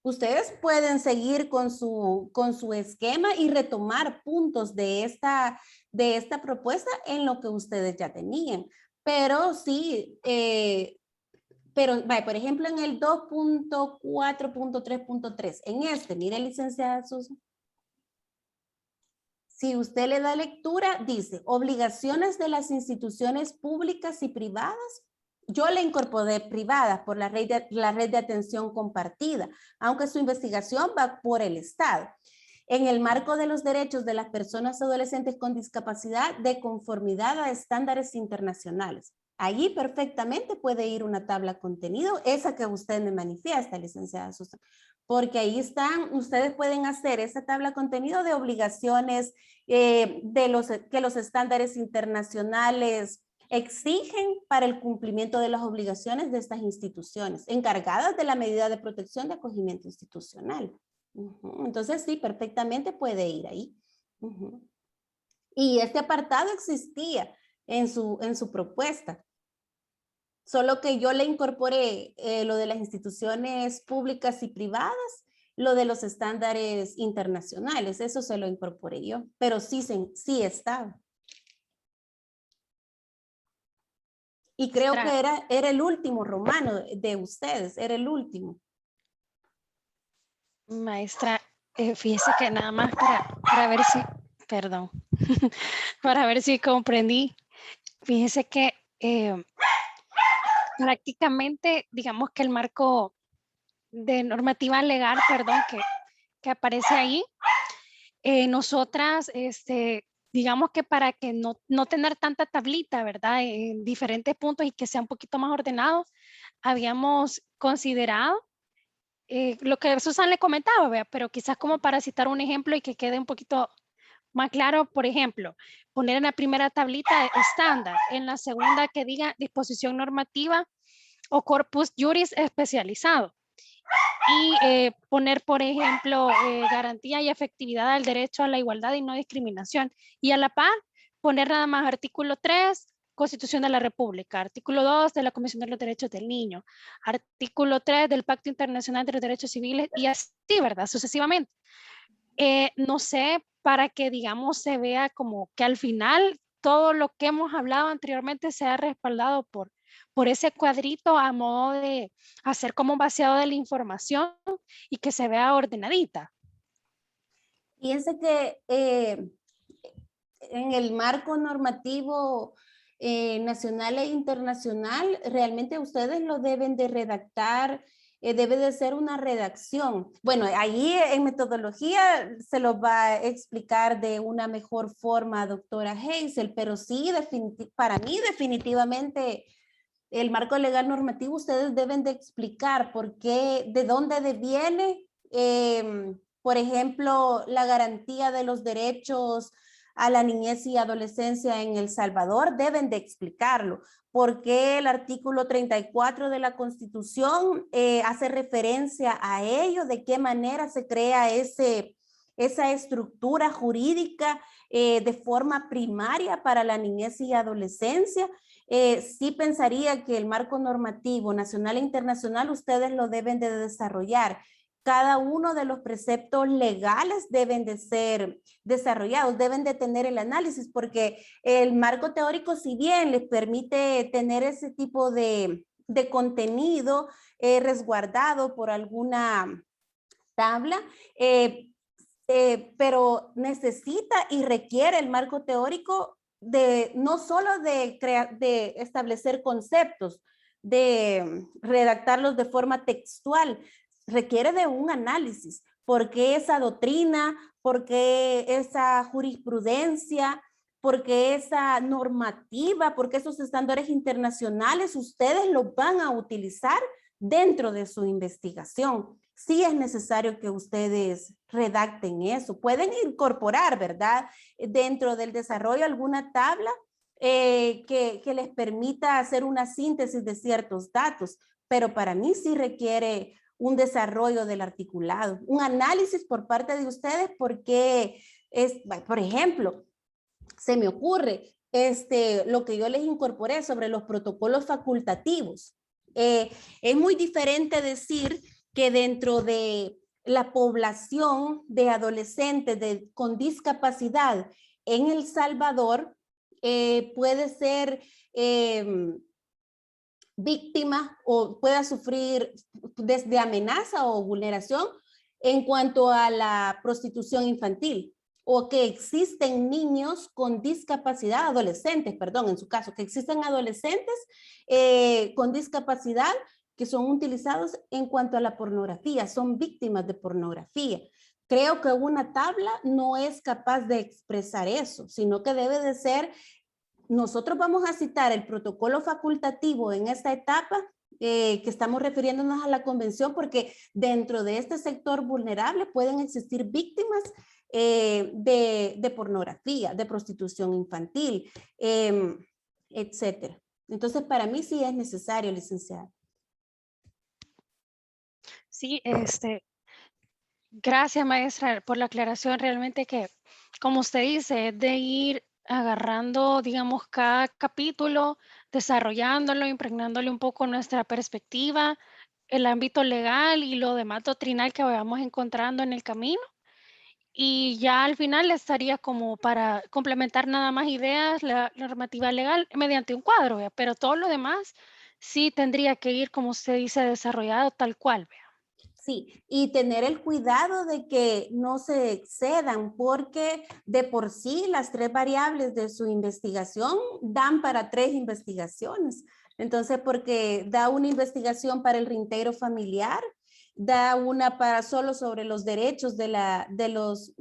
Ustedes pueden seguir con su esquema y retomar puntos de esta propuesta en lo que ustedes ya tenían. Pero sí, por ejemplo, en el 2.4.3.3, en mire, licenciada Susan. Si usted le da lectura, dice, obligaciones de las instituciones públicas y privadas. Yo le incorporé privadas por la red de atención compartida, aunque su investigación va por el Estado. En el marco de los derechos de las personas adolescentes con discapacidad de conformidad a estándares internacionales. Allí perfectamente puede ir una tabla contenido, esa que usted me manifiesta, licenciada Susan, porque ahí están, ustedes pueden hacer esa tabla contenido de obligaciones que los estándares internacionales exigen para el cumplimiento de las obligaciones de estas instituciones encargadas de la medida de protección de acogimiento institucional. Entonces sí, perfectamente puede ir ahí. Y este apartado existía en su propuesta. Solo que yo le incorporé lo de las instituciones públicas y privadas, lo de los estándares internacionales, eso se lo incorporé yo, pero sí estaba. Y creo que era el último, Romano, de ustedes, era el último. Maestra, fíjese que nada más para ver si, perdón, para ver si comprendí. Fíjese que prácticamente, digamos que el marco de normativa legal, perdón, que aparece ahí, nosotras, digamos que para que no tener tanta tablita, ¿verdad? En diferentes puntos y que sea un poquito más ordenado, habíamos considerado lo que Susan le comentaba, ¿vea? Pero quizás como para citar un ejemplo y que quede un poquito más claro, por ejemplo, poner en la primera tablita estándar, en la segunda que diga disposición normativa o corpus juris especializado. Y poner, por ejemplo, garantía y efectividad del derecho a la igualdad y no discriminación. Y a la par, poner nada más artículo 3, Constitución de la República, artículo 2 de la Comisión de los Derechos del Niño, artículo 3 del Pacto Internacional de los Derechos Civiles y así, ¿verdad? Sucesivamente. No sé, para que, digamos, se vea como que al final todo lo que hemos hablado anteriormente sea respaldado por ese cuadrito a modo de hacer como un vaciado de la información y que se vea ordenadita. Fíjense que en el marco normativo nacional e internacional, realmente ustedes lo deben de redactar debe de ser una redacción. Bueno, ahí en metodología se lo va a explicar de una mejor forma doctora Hazel, pero sí, para mí definitivamente el marco legal normativo ustedes deben de explicar por qué, de dónde deviene, por ejemplo, la garantía de los derechos a la niñez y adolescencia en El Salvador, deben de explicarlo. ¿Por qué el artículo 34 de la Constitución hace referencia a ello? ¿De qué manera se crea esa estructura jurídica de forma primaria para la niñez y adolescencia? Sí pensaría que el marco normativo nacional e internacional ustedes lo deben de desarrollar. Cada uno de los preceptos legales deben de ser desarrollados, deben de tener el análisis, porque el marco teórico, si bien les permite tener ese tipo de contenido resguardado por alguna tabla, pero necesita y requiere el marco teórico no solo de establecer conceptos, de redactarlos de forma textual, requiere de un análisis. ¿Por qué esa doctrina? ¿Por qué esa jurisprudencia? ¿Por qué esa normativa? ¿Por qué esos estándares internacionales ustedes los van a utilizar dentro de su investigación? Sí es necesario que ustedes redacten eso. Pueden incorporar, ¿verdad? Dentro del desarrollo alguna tabla que les permita hacer una síntesis de ciertos datos, pero para mí sí requiere un desarrollo del articulado, un análisis por parte de ustedes, porque por ejemplo, se me ocurre lo que yo les incorporé sobre los protocolos facultativos. Es muy diferente decir que dentro de la población de adolescentes con discapacidad en El Salvador puede ser víctima o pueda sufrir desde amenaza o vulneración en cuanto a la prostitución infantil, o que existen niños con discapacidad, adolescentes, perdón, en su caso, que existen adolescentes con discapacidad que son utilizados en cuanto a la pornografía, son víctimas de pornografía. Creo que una tabla no es capaz de expresar eso, sino que debe de ser, nosotros vamos a citar el protocolo facultativo en esta etapa, que estamos refiriéndonos a la convención, porque dentro de este sector vulnerable pueden existir víctimas de pornografía, de prostitución infantil, etcétera. Entonces, para mí sí es necesario, licenciada. Sí, gracias, maestra, por la aclaración. Realmente que, como usted dice, es de ir agarrando, digamos, cada capítulo, desarrollándolo, impregnándole un poco nuestra perspectiva, el ámbito legal y lo demás doctrinal que vayamos encontrando en el camino. Y ya al final estaría como para complementar nada más ideas, la normativa legal mediante un cuadro, ¿vea? Pero todo lo demás sí tendría que ir, como usted dice, desarrollado tal cual, ¿vea? Sí, y tener el cuidado de que no se excedan, porque de por sí las 3 variables de su investigación dan para 3 investigaciones. Entonces, porque da una investigación para el reintegro familiar, da una para solo sobre los derechos de los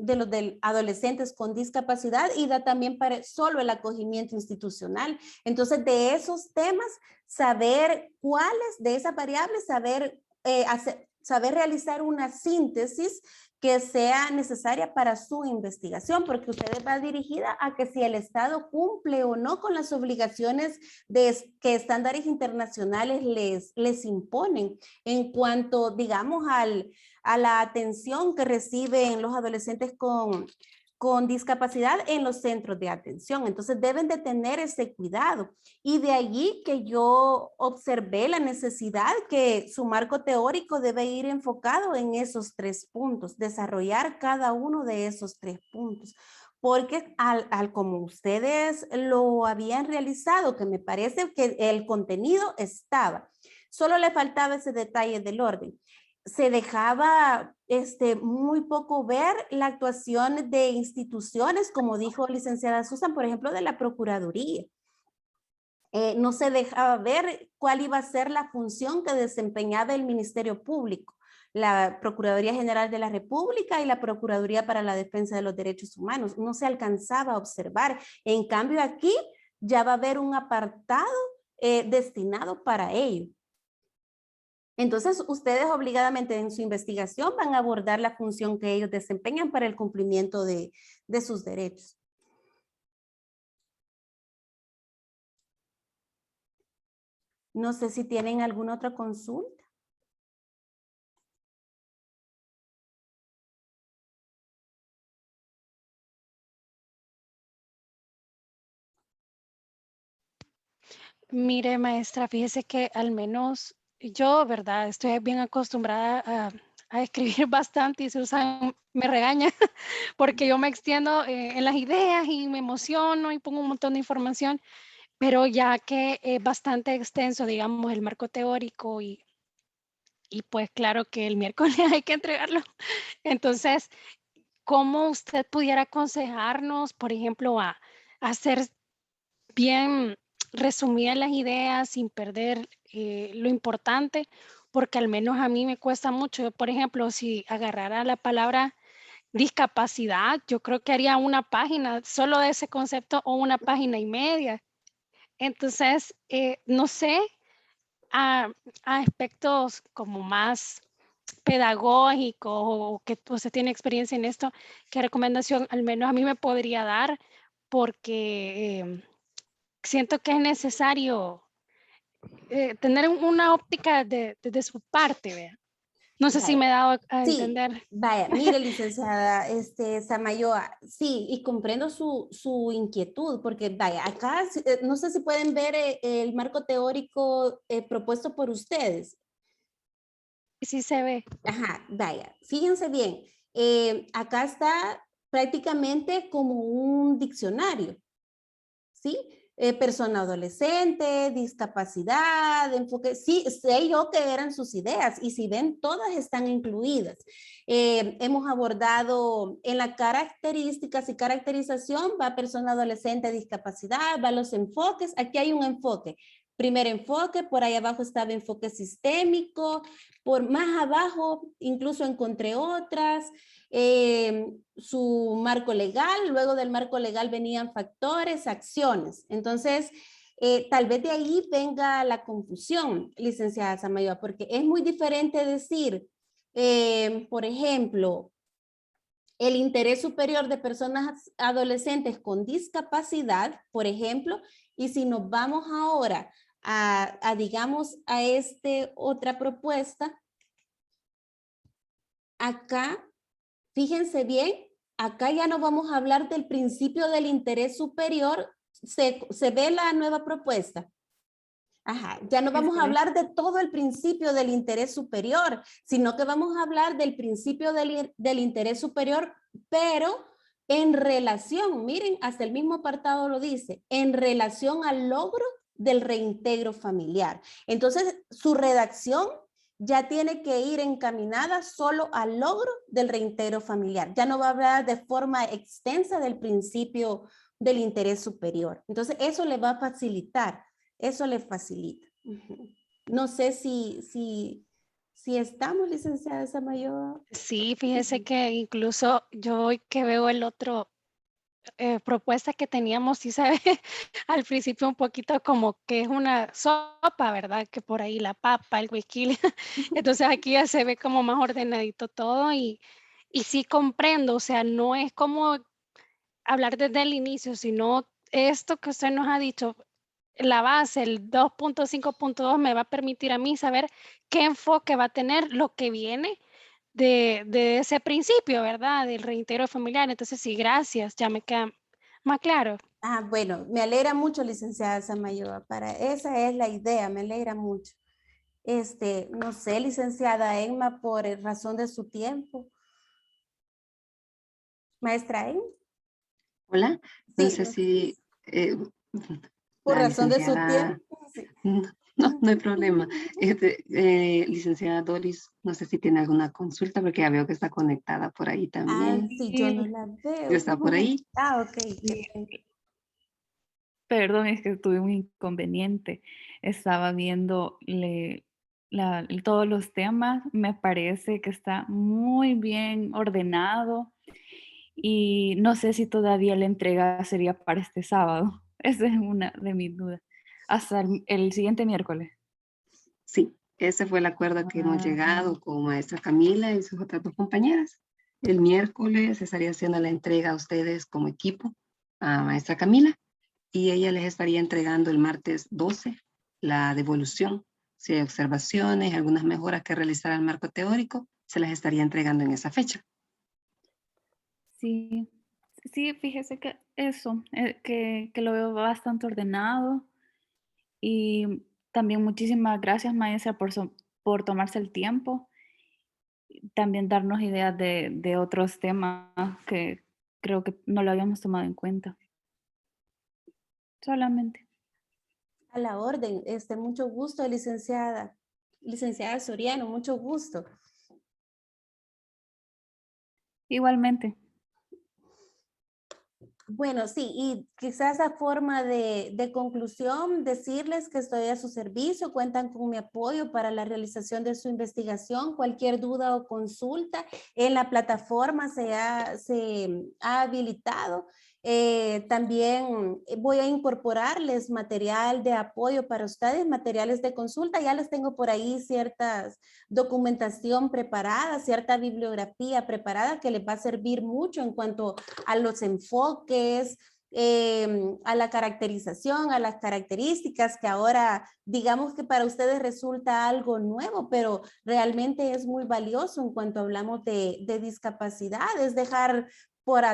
adolescentes con discapacidad, y da también para solo el acogimiento institucional. Entonces, de esos temas, saber cuáles de esas variables, saber realizar una síntesis que sea necesaria para su investigación, porque usted va dirigida a que si el Estado cumple o no con las obligaciones que estándares internacionales les imponen en cuanto, digamos, a la atención que reciben los adolescentes con discapacidad en los centros de atención. Entonces deben de tener ese cuidado. Y de allí que yo observé la necesidad que su marco teórico debe ir enfocado en esos 3 puntos, desarrollar cada uno de esos 3 puntos. Porque como ustedes lo habían realizado, que me parece que el contenido estaba, solo le faltaba ese detalle del orden. Se dejaba muy poco ver la actuación de instituciones, como dijo licenciada Susan, por ejemplo, de la Procuraduría. no se dejaba ver cuál iba a ser la función que desempeñaba el Ministerio Público, la Procuraduría General de la República y la Procuraduría para la Defensa de los Derechos Humanos. No se alcanzaba a observar. En cambio, aquí ya va a haber un apartado destinado para ello. Entonces, ustedes obligadamente en su investigación van a abordar la función que ellos desempeñan para el cumplimiento de sus derechos. No sé si tienen alguna otra consulta. Mire, maestra, fíjese que al menos yo, ¿verdad? Estoy bien acostumbrada a escribir bastante y Susan me regaña porque yo me extiendo en las ideas y me emociono y pongo un montón de información, pero ya que es bastante extenso, digamos, el marco teórico y pues claro que el miércoles hay que entregarlo. Entonces, ¿cómo usted pudiera aconsejarnos, por ejemplo, a hacer bien resumidas las ideas sin perder lo importante? Porque al menos a mí me cuesta mucho. Yo, por ejemplo, si agarrara la palabra discapacidad, yo creo que haría una página solo de ese concepto o una página y media. Entonces, no sé, a, a aspectos como más pedagógicos o que usted tiene experiencia en esto, ¿qué recomendación al menos a mí me podría dar? Porque siento que es necesario tener una óptica de su parte, ¿vea? No sé si Vaya, me he dado a sí, entender. vaya, mire, licenciada Samayoa, sí, y comprendo su inquietud, porque vaya, acá no sé si pueden ver el marco teórico propuesto por ustedes. Sí se ve. Ajá, vaya, fíjense bien, acá está prácticamente como un diccionario, ¿sí? Persona adolescente, discapacidad, enfoque, sí, sé yo que eran sus ideas y si ven, todas están incluidas. Hemos abordado en las características y caracterización, va persona adolescente, discapacidad, va los enfoques, aquí hay un enfoque. Primer enfoque, por ahí abajo estaba enfoque sistémico, por más abajo incluso encontré otras, su marco legal, luego del marco legal venían factores, acciones. Entonces, tal vez de ahí venga la confusión, licenciada Samayoa, porque es muy diferente decir, por ejemplo, el interés superior de personas adolescentes con discapacidad, por ejemplo, y si nos vamos ahora digamos, a otra propuesta, acá, fíjense bien, acá ya no vamos a hablar del principio del interés superior, se ve la nueva propuesta. Ajá, ya no vamos a hablar de todo el principio del interés superior, sino que vamos a hablar del principio del interés superior, pero en relación, miren, hasta el mismo apartado lo dice, en relación al logro del reintegro familiar. Entonces, su redacción ya tiene que ir encaminada solo al logro del reintegro familiar. Ya no va a hablar de forma extensa del principio del interés superior. Entonces, eso le va a facilitar. Eso le facilita. No sé si estamos, licenciada Samayoa. Sí, fíjese que incluso yo hoy que veo el otro propuesta que teníamos, sí se ve al principio un poquito como que es una sopa, ¿verdad? Que por ahí la papa, el whisky. Entonces aquí ya se ve como más ordenadito todo y sí comprendo, o sea, no es como hablar desde el inicio, sino esto que usted nos ha dicho, la base, el 2.5.2 me va a permitir a mí saber qué enfoque va a tener lo que viene de ese principio, ¿verdad? Del reintegro familiar. Entonces, sí, gracias, ya me queda más claro. Bueno, me alegra mucho, licenciada Samayoa. Esa es la idea, me alegra mucho. No sé, licenciada Emma, por razón de su tiempo. Maestra Emma. Hola, no Sí, sé si por la razón de su licenciada, tiempo. Sí. no hay problema. Licenciada Doris, no sé si tiene alguna consulta porque ya veo que está conectada por ahí también. Sí, yo no la veo. ¿Está por ahí? Ok. Sí, Perdón, es que tuve un inconveniente. Estaba viendo todos los temas. Me parece que está muy bien ordenado y no sé si todavía la entrega sería para este sábado. Esa es una de mis dudas. Hasta el siguiente miércoles. Sí, ese fue el acuerdo a que hemos llegado con maestra Camila y sus otras dos compañeras. El miércoles se estaría haciendo la entrega a ustedes como equipo, a maestra Camila, y ella les estaría entregando el martes 12 la devolución. Si hay observaciones, algunas mejoras que realizar al marco teórico, se las estaría entregando en esa fecha. Sí, sí, fíjese que eso, que lo veo bastante ordenado y también muchísimas gracias, maestra, por tomarse el tiempo, también darnos ideas de otros temas que creo que no lo habíamos tomado en cuenta. Solamente. A la orden, mucho gusto, licenciada. Licenciada Soriano, mucho gusto. Igualmente. Bueno, sí, y quizás a forma de conclusión, decirles que estoy a su servicio, cuentan con mi apoyo para la realización de su investigación. Cualquier duda o consulta en la plataforma se ha habilitado. También voy a incorporarles material de apoyo para ustedes, materiales de consulta. Ya les tengo por ahí ciertas documentación preparada, cierta bibliografía preparada que les va a servir mucho en cuanto a los enfoques, a la caracterización, a las características que ahora digamos que para ustedes resulta algo nuevo, pero realmente es muy valioso en cuanto hablamos de discapacidad, es dejar por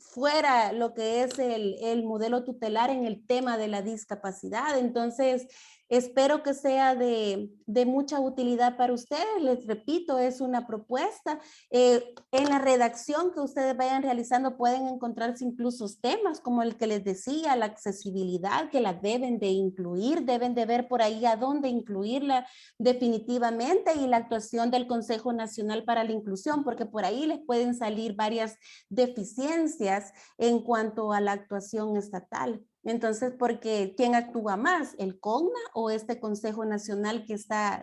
fuera lo que es el modelo tutelar en el tema de la discapacidad. Entonces, espero que sea de mucha utilidad para ustedes. Les repito, es una propuesta. En la redacción que ustedes vayan realizando pueden encontrarse incluso temas como el que les decía, la accesibilidad, que la deben de incluir, deben de ver por ahí a dónde incluirla definitivamente, y la actuación del Consejo Nacional para la Inclusión, porque por ahí les pueden salir varias deficiencias en cuanto a la actuación estatal. Entonces, porque ¿quién actúa más? ¿El CONNA o este Consejo Nacional que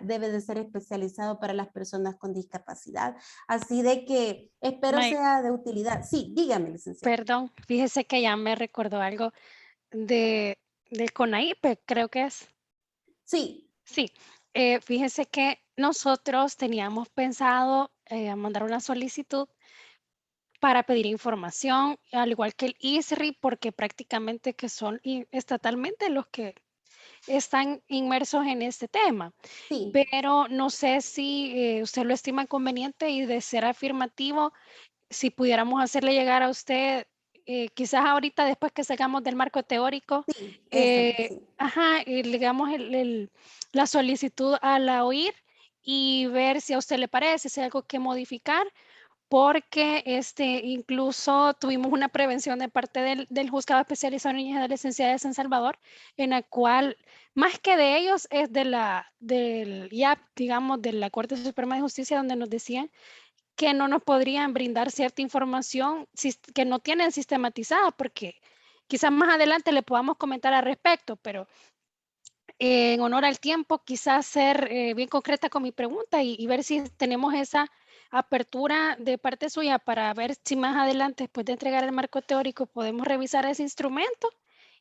debe de ser especializado para las personas con discapacidad? Así de que espero sea de utilidad. Sí, dígame, licenciada. Perdón, fíjese que ya me recordó algo del CONAIPE, creo que es. Sí. Sí, fíjese que nosotros teníamos pensado mandar una solicitud para pedir información, al igual que el ISRI, porque prácticamente que son estatalmente los que están inmersos en este tema. Sí. Pero no sé si usted lo estima conveniente, y de ser afirmativo, si pudiéramos hacerle llegar a usted, quizás ahorita después que salgamos del marco teórico, Sí, sí. y le damos la solicitud a la OIR y ver si a usted le parece, si hay algo que modificar, porque incluso tuvimos una prevención de parte del Juzgado Especializado en Niñas y Adolescencia de San Salvador, en la cual, más que de ellos, es digamos, de la Corte Suprema de Justicia, donde nos decían que no nos podrían brindar cierta información que no tienen sistematizada, porque quizás más adelante le podamos comentar al respecto, pero en honor al tiempo, quizás ser bien concreta con mi pregunta y ver si tenemos esa apertura de parte suya para ver si más adelante, después de entregar el marco teórico, podemos revisar ese instrumento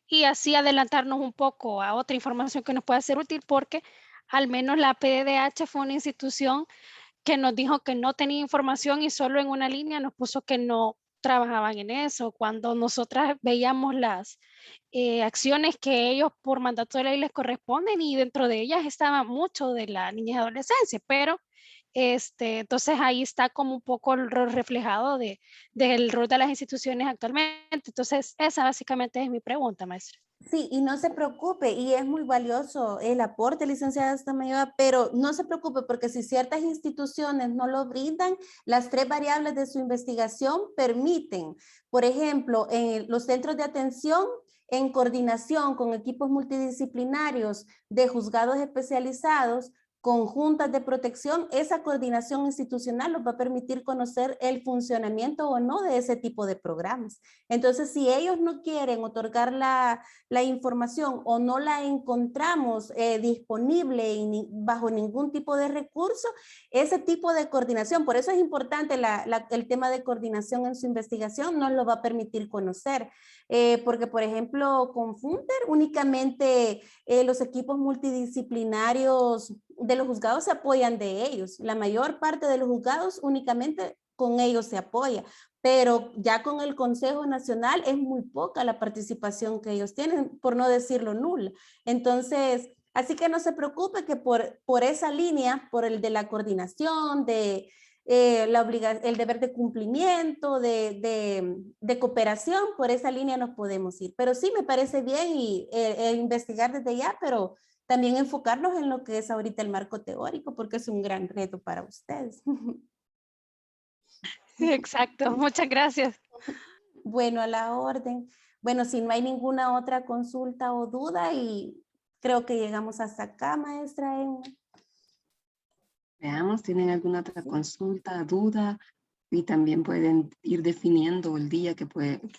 y así adelantarnos un poco a otra información que nos pueda ser útil, porque al menos la PDH fue una institución que nos dijo que no tenía información y solo en una línea nos puso que no trabajaban en eso, cuando nosotras veíamos las acciones que ellos por mandato de ley les corresponden, y dentro de ellas estaba mucho de la niñez y adolescencia, pero entonces ahí está como un poco el rol reflejado del rol de las instituciones actualmente. Entonces esa básicamente es mi pregunta, maestra. Sí, y no se preocupe, y es muy valioso el aporte, licenciada Samayoa, pero no se preocupe porque si ciertas instituciones no lo brindan, las 3 variables de su investigación permiten, por ejemplo, en los centros de atención, en coordinación con equipos multidisciplinarios de juzgados especializados, conjuntas de protección, esa coordinación institucional nos va a permitir conocer el funcionamiento o no de ese tipo de programas. Entonces, si ellos no quieren otorgar la información o no la encontramos disponible bajo ningún tipo de recurso, ese tipo de coordinación, por eso es importante el tema de coordinación en su investigación, nos lo va a permitir conocer. Porque, por ejemplo, con Funter únicamente los equipos multidisciplinarios de los juzgados se apoyan de ellos. La mayor parte de los juzgados únicamente con ellos se apoya, pero ya con el Consejo Nacional es muy poca la participación que ellos tienen, por no decirlo nula. Entonces, así que no se preocupe que por esa línea, por el de la coordinación, de el deber de cumplimiento, de cooperación, por esa línea nos podemos ir. Pero sí me parece bien y investigar desde ya, pero también enfocarnos en lo que es ahorita el marco teórico, porque es un gran reto para ustedes. Exacto, muchas gracias. Bueno, a la orden. Bueno, si no hay ninguna otra consulta o duda, y creo que llegamos hasta acá, maestra Emma. Veamos, ¿tienen alguna otra consulta, duda? Y también pueden ir definiendo el día que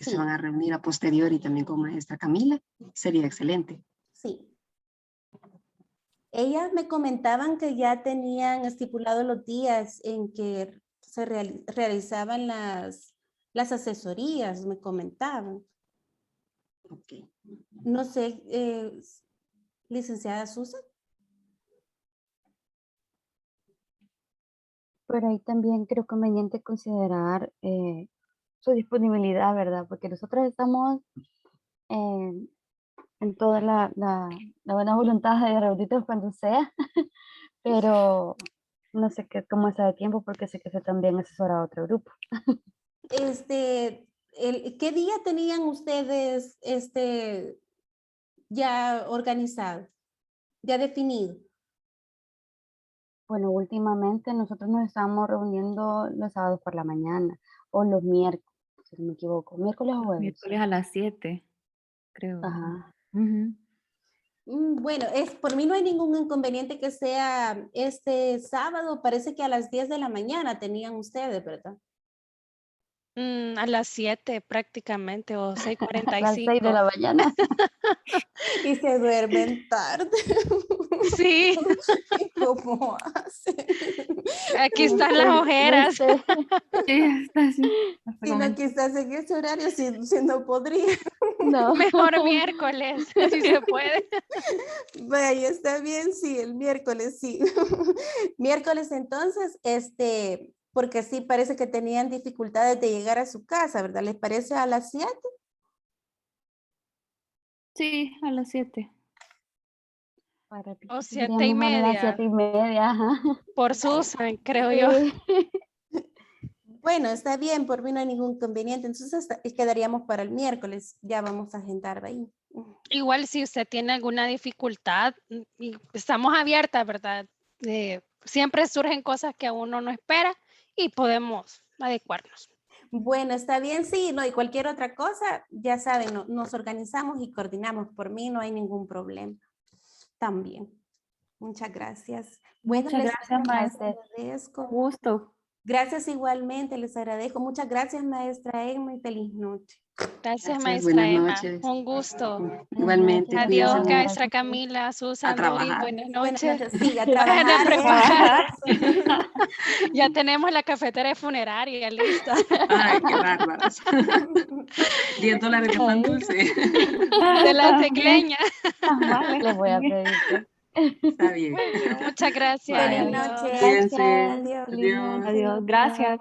Sí. se van a reunir a posteriori también con maestra Camila. Sería excelente. Sí. Ellas me comentaban que ya tenían estipulados los días en que se realizaban las asesorías, me comentaban. Ok. No sé, licenciada Susan. Pero ahí también creo conveniente considerar su disponibilidad, ¿verdad? Porque nosotros estamos en toda la buena voluntad de reunirnos cuando sea, pero no sé cómo está de tiempo porque sé que se también asesora a otro grupo. ¿Qué día tenían ustedes ya organizado, ya definido? Bueno, últimamente nosotros nos estamos reuniendo los sábados por la mañana o los miércoles, si no me equivoco, miércoles o jueves. Miércoles a las 7, creo. Ajá. Ujú. Bueno, por mí no hay ningún inconveniente que sea este sábado, parece que a las 10 de la mañana tenían ustedes, ¿verdad? A las 7 prácticamente o A las 6 de 6:45. la mañana. Y se duermen tarde. Sí, ¿Cómo hacen? aquí están las ojeras. sé. Sí, está así. Hasta Si no, como- quizás en ese horario si no podría. No. Mejor miércoles, si se puede. Vaya, está bien, sí, el miércoles, sí. Miércoles entonces, porque sí parece que tenían dificultades de llegar a su casa, ¿verdad? ¿Les parece a las 7? Sí, a las 7. Para ti O sería 7:30. mejor a las 7:30, ajá. Por Susan, creo yo. Sí. Bueno, está bien, por mí no hay ningún inconveniente. Entonces quedaríamos para el miércoles. Ya vamos a agendar ahí. Igual si usted tiene alguna dificultad, y estamos abiertas, ¿verdad? Siempre surgen cosas que uno no espera y podemos adecuarnos. Bueno, está bien, sí, no, y cualquier otra cosa, ya saben, nos organizamos y coordinamos. Por mí no hay ningún problema. También. Muchas gracias. Bueno, Muchas les gracias, maestra. agradezco. Gusto. Gracias igualmente, les agradezco. Muchas gracias, maestra Emma, y feliz noche. Gracias, Gracias, maestra buenas Emma. noches. Un gusto. Igualmente, Gracias. Adiós, cuídense mucho. maestra Camila, Susan, Dori, trabajar. buenas Buenas noches. noches, sí, a Vayan a trabajar. preparar. Ya tenemos la cafetera funeraria lista. Ay, qué bárbaras. $10 de pan dulce. De la tecleña. Vale. Le voy a pedir. Está bien. Bueno, muchas gracias. Bye. Feliz Adiós. noche. Cuídense. Adiós. Feliz Adiós. noche. Adiós, gracias.